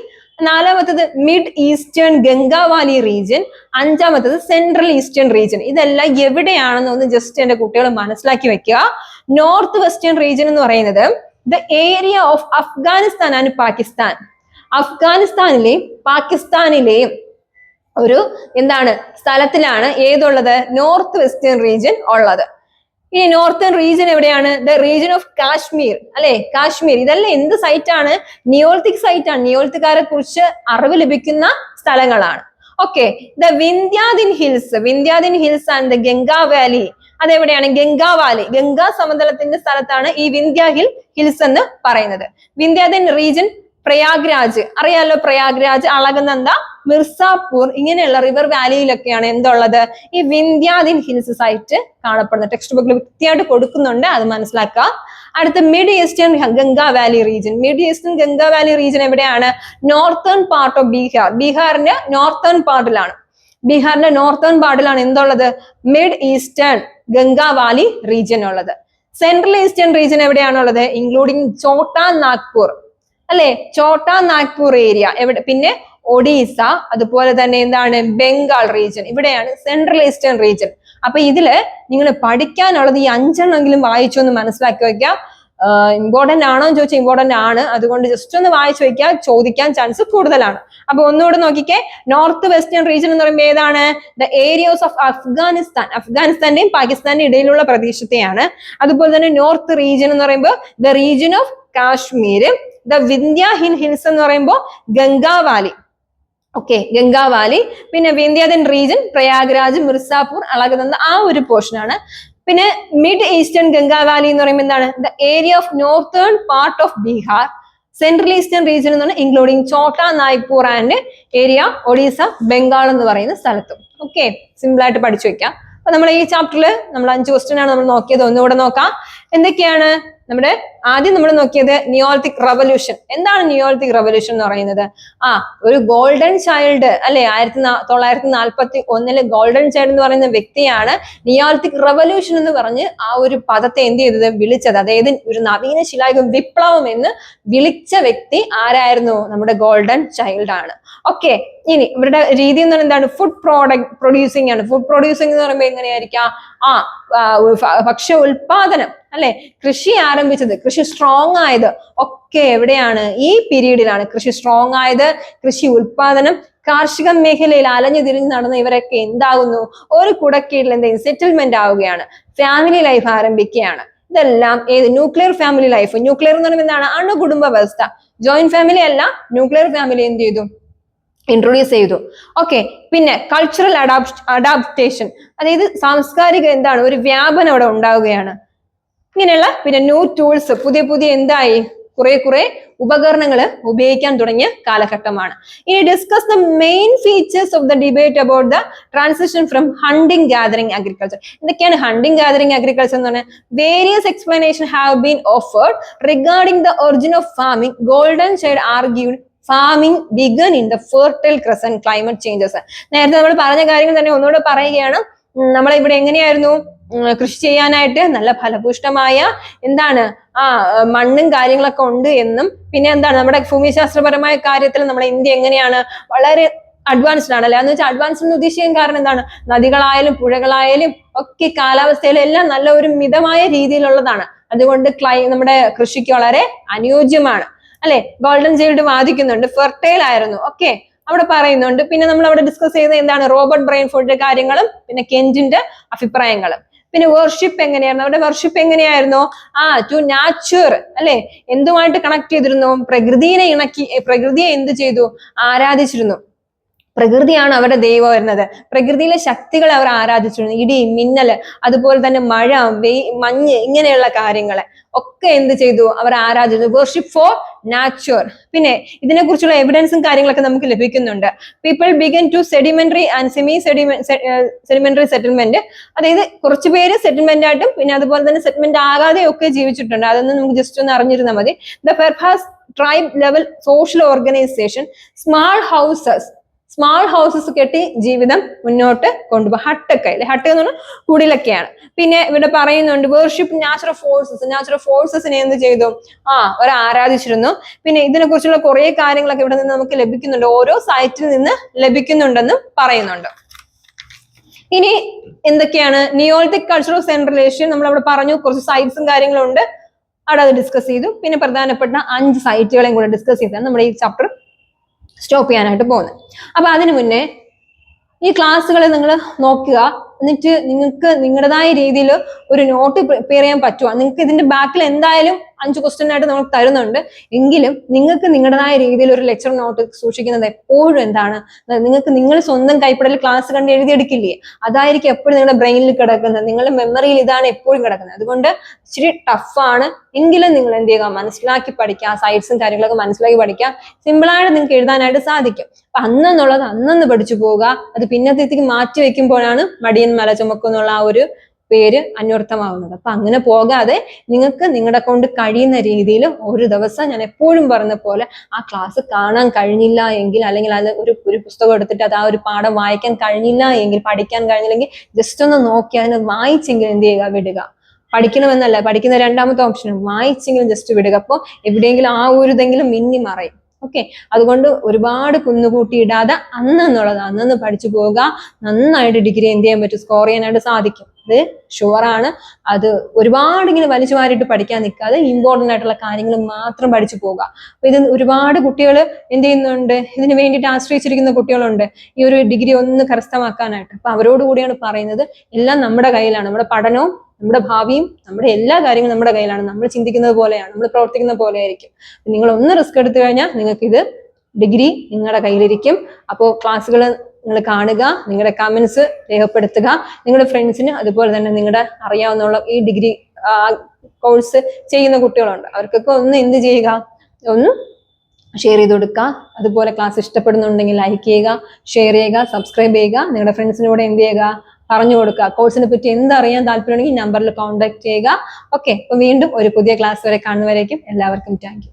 നാലാമത്തത് mid eastern Ganga valley region. അഞ്ചാമത്തത് സെൻട്രൽ ഈസ്റ്റേൺ റീജിയൻ. ഇതെല്ലാം എവിടെയാണെന്ന് ഒന്ന് ജസ്റ്റ് എന്റെ കുട്ടികൾ മനസ്സിലാക്കി വെക്കുക. നോർത്ത് വെസ്റ്റേൺ റീജിയൻ എന്ന് പറയുന്നത് the area of Afghanistan and Pakistan. അഫ്ഗാനിസ്ഥാനിലെയും പാകിസ്ഥാനിലെയും ഒരു എന്താണ് സ്ഥലത്തിലാണ് ഏതുള്ളത്? നോർത്ത് വെസ്റ്റേൺ റീജിയൻ ഉള്ളത്. ഈ നോർത്തേൺ റീജിയൻ എവിടെയാണ്? ദ റീജിയൻ ഓഫ് കാശ്മീർ അല്ലെ, കാശ്മീർ. ഇതെല്ലാം എന്ത് സൈറ്റ് ആണ്? നിയോളിത്തിക് സൈറ്റ് ആണ്. നിയോളിത്തിക്കാരെ കുറിച്ച് അറിവ് ലഭിക്കുന്ന സ്ഥലങ്ങളാണ്. Okay, the Vindhyan hills, Vindhyan hills and the Ganga valley. അതെവിടെയാണ്? ഗംഗാ വാലി, ഗംഗാ സമതലത്തിന്റെ സ്ഥലത്താണ് ഈ വിന്ധ്യ ഹിൽസ് എന്ന് പറയുന്നത്. വിന്ധ്യാദിൻ റീജിയൻ പ്രയാഗ്രാജ്, അറിയാലോ, പ്രയാഗ്രാജ്, അളകനന്ദ, മിർസാപൂർ, ഇങ്ങനെയുള്ള റിവർ വാലിയിലൊക്കെയാണ് എന്തുള്ളത്? ഈ വിന്ധ്യാദിൻ ഹിൽസ് സൈറ്റ് കാണപ്പെടുന്നത്. ടെക്സ്റ്റ് ബുക്കിൽ വൃത്തിയായിട്ട് കൊടുക്കുന്നുണ്ട്, അത് മനസ്സിലാക്കുക. അടുത്ത mid eastern Ganga valley region. Mid eastern Ganga valley region എവിടെയാണ്? Northern part of Bihar. ബീഹാറിന്റെ നോർത്തേൺ പാർട്ടിലാണ്. ബീഹാറിന്റെ നോർത്തേൺ പാർട്ടിലാണ് എന്തുള്ളത്? Mid eastern Ganga valley region ഉള്ളത്. സെൻട്രൽ ഈസ്റ്റേൺ റീജിയൻ എവിടെയാണുള്ളത്? ഇൻക്ലൂഡിങ് ചോട്ടാ നാഗ്പൂർ അല്ലെ, ചോട്ടാ നാഗ്പൂർ ഏരിയ. എവിടെ? പിന്നെ ഒഡീസ, അതുപോലെ തന്നെ എന്താണ്? ബംഗാൾ റീജിയൻ. ഇവിടെയാണ് സെൻട്രൽ ഈസ്റ്റേൺ റീജിയൻ. അപ്പൊ ഇതില് നിങ്ങൾ പഠിക്കാനുള്ളത് ഈ 5 വായിച്ചു ഒന്ന് മനസ്സിലാക്കി വെക്കാം. ഇമ്പോർട്ടന്റ് ആണോ എന്ന് ചോദിച്ചാൽ ഇമ്പോർട്ടന്റ് ആണ്. അതുകൊണ്ട് ജസ്റ്റ് ഒന്ന് വായിച്ചു വെക്കുക, ചോദിക്കാൻ ചാൻസ് കൂടുതലാണ്. അപ്പൊ ഒന്നുകൂടെ നോക്കിക്കേ. നോർത്ത് വെസ്റ്റേൺ റീജിയൻ എന്ന് പറയുമ്പോൾ ഏതാണ്? The areas of Afghanistan. അഫ്ഗാനിസ്ഥാന്റെയും പാകിസ്ഥാന്റെയും ഇടയിലുള്ള പ്രദേശത്തെയാണ്. അതുപോലെ തന്നെ നോർത്ത് റീജിയൻ എന്ന് പറയുമ്പോൾ the region of Kashmir. The Vindhya hills എന്ന് പറയുമ്പോൾ Ganga valley. Okay, Ganga valley, പിന്നെ വിന്ധ്യാചൽ റീജിയൻ, പ്രയാഗ്രാജ്, മിർസാപൂർ, അളകനന്ദ, ആ ഒരു പോർഷൻ ആണ്. പിന്നെ മിഡ് ഈസ്റ്റേൺ ഗംഗാ വാലി എന്ന് പറയുമ്പോൾ എന്താണ്? The area of northern part of Bihar. Central eastern region എന്ന് പറഞ്ഞാൽ including Chota Nagpur and area Odisha, Bengal എന്ന് പറയുന്ന സ്ഥലത്തും. ഓക്കെ, സിമ്പിൾ ആയിട്ട് പഠിച്ചു വെക്കാം. അപ്പൊ നമ്മൾ ഈ ചാപ്റ്ററിൽ നമ്മൾ 5 ക്വസ്റ്റ്യൻ ആണ് നമ്മൾ നോക്കിയത്. ഒന്നുകൂടെ നോക്കാം. എന്തൊക്കെയാണ് നമ്മുടെ ആദ്യം നമ്മൾ നോക്കിയത്? Neolithic revolution. എന്താണ് നിയോളിത്തിക് റവല്യൂഷൻ എന്ന് പറയുന്നത്? ഒരു ഗോൾഡൻ ചൈൽഡ് അല്ലെ, 1941 ഗോൾഡൻ ചൈൽഡ് എന്ന് പറയുന്ന വ്യക്തിയാണ് നിയോളിത്തിക് റവല്യൂഷൻ എന്ന് പറഞ്ഞ് ആ ഒരു പദത്തെ എന്ത് ചെയ്തത്? വിളിച്ചത്. അതായത് ഒരു നവീന ശിലായുഗ വിപ്ലവം എന്ന് വിളിച്ച വ്യക്തി ആരായിരുന്നു? നമ്മുടെ ഗോൾഡൻ ചൈൽഡ് ആണ്. ഓക്കെ, ഇനി ഇവരുടെ രീതി എന്ന് പറയുന്നത് എന്താണ്? ഫുഡ് പ്രൊഡ്യൂസിങ് ആണ്. ഫുഡ് പ്രൊഡ്യൂസിങ് എന്ന് പറയുമ്പോൾ എങ്ങനെയായിരിക്കാം? ഭക്ഷ്യ ഉൽപാദനം അല്ലെ, കൃഷി ആരംഭിച്ചത്, കൃഷി സ്ട്രോങ് ആയത് ഒക്കെ എവിടെയാണ്? ഈ പീരീഡിലാണ് കൃഷി സ്ട്രോങ് ആയത്. കൃഷി ഉൽപാദനം, കാർഷിക മേഖലയിൽ അലഞ്ഞു തിരിഞ്ഞ് നടന്ന ഇവരൊക്കെ എന്താകുന്നു? ഒരു കുടക്കീഴിൽ എന്തെങ്കിലും സെറ്റിൽമെന്റ് ആവുകയാണ്, ഫാമിലി ലൈഫ് ആരംഭിക്കുകയാണ്. ഇതെല്ലാം ഏത്? Nuclear family life. ന്യൂക്ലിയർ എന്ന് പറയുന്നത് എന്താണ്? അണുകുടുംബ വ്യവസ്ഥ. ജോയിന്റ് ഫാമിലി അല്ല, ന്യൂക്ലിയർ ഫാമിലി എന്ത് ചെയ്തു? ഇൻട്രൊഡ്യൂസ് ചെയ്തു. ഓക്കെ, പിന്നെ കൾച്ചറൽ അഡാപ്റ്റേഷൻ, അതായത് സാംസ്കാരിക എന്താണ്? ഒരു വ്യാപനം അവിടെ ഉണ്ടാവുകയാണ്. ഇങ്ങനെയുള്ള പിന്നെ ന്യൂ ടൂൾസ്, പുതിയ പുതിയ എന്തായി? കുറെ ഉപകരണങ്ങൾ ഉപയോഗിക്കാൻ തുടങ്ങിയ കാലഘട്ടമാണ്. ഇനി discuss the main features of the debate about the transition from hunting gathering agriculture. എന്തൊക്കെയാണ് ഹണ്ടിങ് ഗാദറിംഗ് അഗ്രികൾച്ചർ എന്ന് പറഞ്ഞാൽ? Various explanation have been offered regarding the origin of farming. Golden Childe argued farming began in the fertile crescent climate changes. നേരത്തെ നമ്മൾ പറഞ്ഞ കാര്യങ്ങൾ തന്നെ ഒന്നുകൂടെ പറയുകയാണ്. നമ്മളിവിടെ എങ്ങനെയായിരുന്നു കൃഷി ചെയ്യാനായിട്ട്? നല്ല ഫലഭൂഷ്ടമായ എന്താണ് മണ്ണും കാര്യങ്ങളൊക്കെ ഉണ്ട് എന്നും, പിന്നെ എന്താണ് നമ്മുടെ ഭൂമിശാസ്ത്രപരമായ കാര്യത്തിൽ നമ്മുടെ ഇന്ത്യ എങ്ങനെയാണ്? വളരെ അഡ്വാൻസ്ഡ് ആണ് അല്ലെ. എന്ന് വെച്ചാൽ അഡ്വാൻസ്ഡ് എന്ന് ഉദ്ദേശിക്കാൻ കാരണം എന്താണ്? നദികളായാലും പുഴകളായാലും ഒക്കെ കാലാവസ്ഥയിലും എല്ലാം നല്ല ഒരു മിതമായ രീതിയിലുള്ളതാണ്. അതുകൊണ്ട് നമ്മുടെ കൃഷിക്ക് വളരെ അനുയോജ്യമാണ് അല്ലെ. ഗോൾഡൻ ചൈൽഡ് വാദിക്കുന്നുണ്ട്, ഫെർട്ടൈൽ ആയിരുന്നു. ഓക്കെ, അവിടെ പറയുന്നുണ്ട്. പിന്നെ നമ്മൾ അവിടെ ഡിസ്കസ് ചെയ്തത് എന്താണ്? റോബർട്ട് ബ്രെയിൻഫോർഡിന്റെ കാര്യങ്ങളും പിന്നെ കെന്റിന്റെ അഭിപ്രായങ്ങളും. പിന്നെ വർഷിപ്പ് എങ്ങനെയായിരുന്നു? അവിടെ വർഷിപ്പ് എങ്ങനെയായിരുന്നു? ടു നാച്ചുർ അല്ലെ, എന്തുമായിട്ട് കണക്ട് ചെയ്തിരുന്നു? പ്രകൃതിയെ എന്ത് ചെയ്തു? ആരാധിച്ചിരുന്നു. പ്രകൃതിയാണ് അവരുടെ ദൈവം വരുന്നത്. പ്രകൃതിയിലെ ശക്തികളെ അവർ ആരാധിച്ചിരുന്നു. ഇടി, മിന്നല്, അതുപോലെ തന്നെ മഴ, മഞ്ഞ്, ഇങ്ങനെയുള്ള കാര്യങ്ങളെ ഒക്കെ എന്ത് ചെയ്തു? അവർ ആരാധിച്ചു. Worship for nature. പിന്നെ ഇതിനെക്കുറിച്ചുള്ള എവിഡൻസും കാര്യങ്ങളൊക്കെ നമുക്ക് ലഭിക്കുന്നുണ്ട്. People began to sedimentary and sedimentary settlement. അതായത് കുറച്ചു പേര് സെറ്റിൽമെന്റ് ആയിട്ടും പിന്നെ അതുപോലെ തന്നെ സെറ്റിൽമെന്റ് ആകാതെയും ഒക്കെ ജീവിച്ചിട്ടുണ്ട്. അതൊന്നും നമുക്ക് ജസ്റ്റ് ഒന്ന് അറിഞ്ഞിരുന്നാൽ മതി. The perhaps tribe level social organisation, small houses കെട്ടി ജീവിതം മുന്നോട്ട് കൊണ്ടുപോകും. ഹട്ടൊക്കെ അല്ലെ, ഹട്ട് എന്ന് പറഞ്ഞാൽ കുടിലൊക്കെയാണ്. പിന്നെ ഇവിടെ പറയുന്നുണ്ട് വർഷിപ്പ് നാച്ചുറൽ ഫോഴ്സസിനെ എന്ത് ചെയ്തു? അവർ ആരാധിച്ചിരുന്നു. പിന്നെ ഇതിനെ കുറിച്ചുള്ള കുറെ കാര്യങ്ങളൊക്കെ ഇവിടെ നിന്ന് നമുക്ക് ലഭിക്കുന്നുണ്ട്, ഓരോ സൈറ്റിൽ നിന്ന് ലഭിക്കുന്നുണ്ടെന്നും പറയുന്നുണ്ട്. ഇനി എന്തൊക്കെയാണ് നിയോളിത്തിക് കൾച്ചറൽ സെൻട്രലേഷൻ? നമ്മൾ അവിടെ പറഞ്ഞു, കുറച്ച് സൈറ്റ്സും കാര്യങ്ങളും ഉണ്ട്, അവിടെ അത് ഡിസ്കസ് ചെയ്തു. പിന്നെ പ്രധാനപ്പെട്ട 5 സൈറ്റുകളെയും കൂടെ ഡിസ്കസ് ചെയ്താണ് നമ്മുടെ ഈ ചാപ്റ്റർ സ്റ്റോപ്പ് ചെയ്യാനായിട്ട് പോകുന്നത്. അപ്പൊ അതിനു മുന്നേ ഈ ക്ലാസ്സുകൾ നിങ്ങൾ നോക്കുക, എന്നിട്ട് നിങ്ങൾക്ക് നിങ്ങളുടേതായ രീതിയിൽ ഒരു നോട്ട് പ്രിപ്പയർ ചെയ്യാൻ പറ്റുക. നിങ്ങൾക്ക് ഇതിന്റെ ബാക്കിൽ എന്തായാലും 5 ക്വസ്റ്റ്യൻ ആയിട്ട് നമുക്ക് തരുന്നുണ്ട്. എങ്കിലും നിങ്ങൾക്ക് നിങ്ങളുടേതായ രീതിയിൽ ഒരു ലെക്ചർ നോട്ട് സൂക്ഷിക്കുന്നത് എപ്പോഴും എന്താണ്? നിങ്ങൾ സ്വന്തം കൈപ്പടയിൽ ക്ലാസ് കണ്ട് എഴുതിയെടുക്കില്ലേ, അതായിരിക്കും എപ്പോഴും നിങ്ങളുടെ ബ്രെയിനിൽ കിടക്കുന്നത്, നിങ്ങളുടെ മെമ്മറിയിൽ ഇതാണ് എപ്പോഴും കിടക്കുന്നത്. അതുകൊണ്ട് ഇച്ചിരി ടഫാണ്, എങ്കിലും നിങ്ങൾ എന്ത് ചെയ്യുക? മനസ്സിലാക്കി പഠിക്കുക, സൈറ്റ്സും കാര്യങ്ങളൊക്കെ മനസ്സിലാക്കി പഠിക്കുക. സിമ്പിളായിട്ട് നിങ്ങൾക്ക് എഴുതാനായിട്ട് സാധിക്കും. അപ്പൊ അന്നെന്നുള്ളത് അന്നന്ന് പഠിച്ചു പോവുക. അത് പിന്നത്തേക്ക് മാറ്റി വെക്കുമ്പോഴാണ് മടിയൻ മല ചുമക്കുന്നുള്ള ആ ഒരു പേര് അന്വർത്ഥമാവുന്നത്. അപ്പൊ അങ്ങനെ പോകാതെ നിങ്ങൾക്ക് നിങ്ങളുടെ കൊണ്ട് കഴിയുന്ന രീതിയിൽ ഒരു ദിവസം, ഞാൻ എപ്പോഴും പറഞ്ഞ പോലെ, ആ ക്ലാസ് കാണാൻ കഴിഞ്ഞില്ല എങ്കിൽ, അല്ലെങ്കിൽ അത് ഒരു പുസ്തകം എടുത്തിട്ട് അത് ആ ഒരു പാഠം വായിക്കാൻ കഴിഞ്ഞില്ല എങ്കിൽ, പഠിക്കാൻ കഴിഞ്ഞില്ലെങ്കിൽ ജസ്റ്റ് ഒന്ന് നോക്കി അതിനെ വായിച്ചെങ്കിൽ എന്ത് ചെയ്യുക? വിടുക. പഠിക്കണമെന്നല്ല, പഠിക്കുന്ന രണ്ടാമത്തെ ഓപ്ഷനും വായിച്ചെങ്കിലും ജസ്റ്റ് വിടുക. അപ്പോൾ എവിടെയെങ്കിലും ആ ഒരു ഇതെങ്കിലും മിന്നി മറയും. ഓക്കെ, അതുകൊണ്ട് ഒരുപാട് കുന്നുകൂട്ടി ഇടാതെ അന്നെന്നുള്ളത് അന്നന്ന് പഠിച്ചു പോവുക. നന്നായിട്ട് ഡിഗ്രി എന്ത് ചെയ്യാൻ പറ്റും? സ്കോർ ചെയ്യാനായിട്ട് സാധിക്കും. അത് ഷുവറാണ്. അത് ഒരുപാട് ഇങ്ങനെ വലിച്ചു മാറിയിട്ട് പഠിക്കാൻ നിൽക്കാതെ ഇമ്പോർട്ടൻ്റ് ആയിട്ടുള്ള കാര്യങ്ങൾ മാത്രം പഠിച്ചു പോവുക. അപ്പൊ ഇത് ഒരുപാട് കുട്ടികൾ എന്ത് ചെയ്യുന്നുണ്ട്, ഇതിന് വേണ്ടിയിട്ട് ആശ്രയിച്ചിരിക്കുന്ന കുട്ടികളുണ്ട് ഈ ഒരു ഡിഗ്രി ഒന്ന് കരസ്ഥമാക്കാനായിട്ട്. അപ്പൊ അവരോട് കൂടിയാണ് പറയുന്നത്, എല്ലാം നമ്മുടെ കയ്യിലാണ്. നമ്മുടെ പഠനവും നമ്മുടെ ഭാവിയും നമ്മുടെ എല്ലാ കാര്യങ്ങളും നമ്മുടെ കയ്യിലാണ്. നമ്മൾ ചിന്തിക്കുന്നത് പോലെയാണ്, നമ്മൾ പ്രവർത്തിക്കുന്ന പോലെ ആയിരിക്കും. നിങ്ങൾ ഒന്ന് റിസ്ക് എടുത്തു കഴിഞ്ഞാൽ നിങ്ങൾക്ക് ഇത് ഡിഗ്രി നിങ്ങളുടെ കയ്യിലിരിക്കും. അപ്പോൾ ക്ലാസ്സുകൾ നിങ്ങൾ കാണുക, നിങ്ങളുടെ കമന്റ്സ് രേഖപ്പെടുത്തുക. നിങ്ങളുടെ ഫ്രണ്ട്സിന് അതുപോലെ തന്നെ നിങ്ങളുടെ അറിയാവുന്ന ഈ ഡിഗ്രി കോഴ്സ് ചെയ്യുന്ന കുട്ടികളുണ്ട്, അവർക്കൊക്കെ ഒന്ന് എന്ത് ചെയ്യുക, ഒന്ന് ഷെയർ ചെയ്ത് കൊടുക്കുക. അതുപോലെ ക്ലാസ് ഇഷ്ടപ്പെടുന്നുണ്ടെങ്കിൽ ലൈക്ക് ചെയ്യുക, ഷെയർ ചെയ്യുക, സബ്സ്ക്രൈബ് ചെയ്യുക. നിങ്ങളുടെ ഫ്രണ്ട്സിനോട് എന്ത് ചെയ്യുക, പറഞ്ഞു കൊടുക്കുക. കോഴ്സിനെ പറ്റി എന്തറിയാൻ താല്പര്യമുണ്ടെങ്കിൽ നമ്പറിൽ കോൺടാക്ട് ചെയ്യുക. ഓക്കെ, അപ്പൊ വീണ്ടും ഒരു പുതിയ ക്ലാസ് വരെ കാണുന്നവരേക്കും എല്ലാവർക്കും താങ്ക് യു.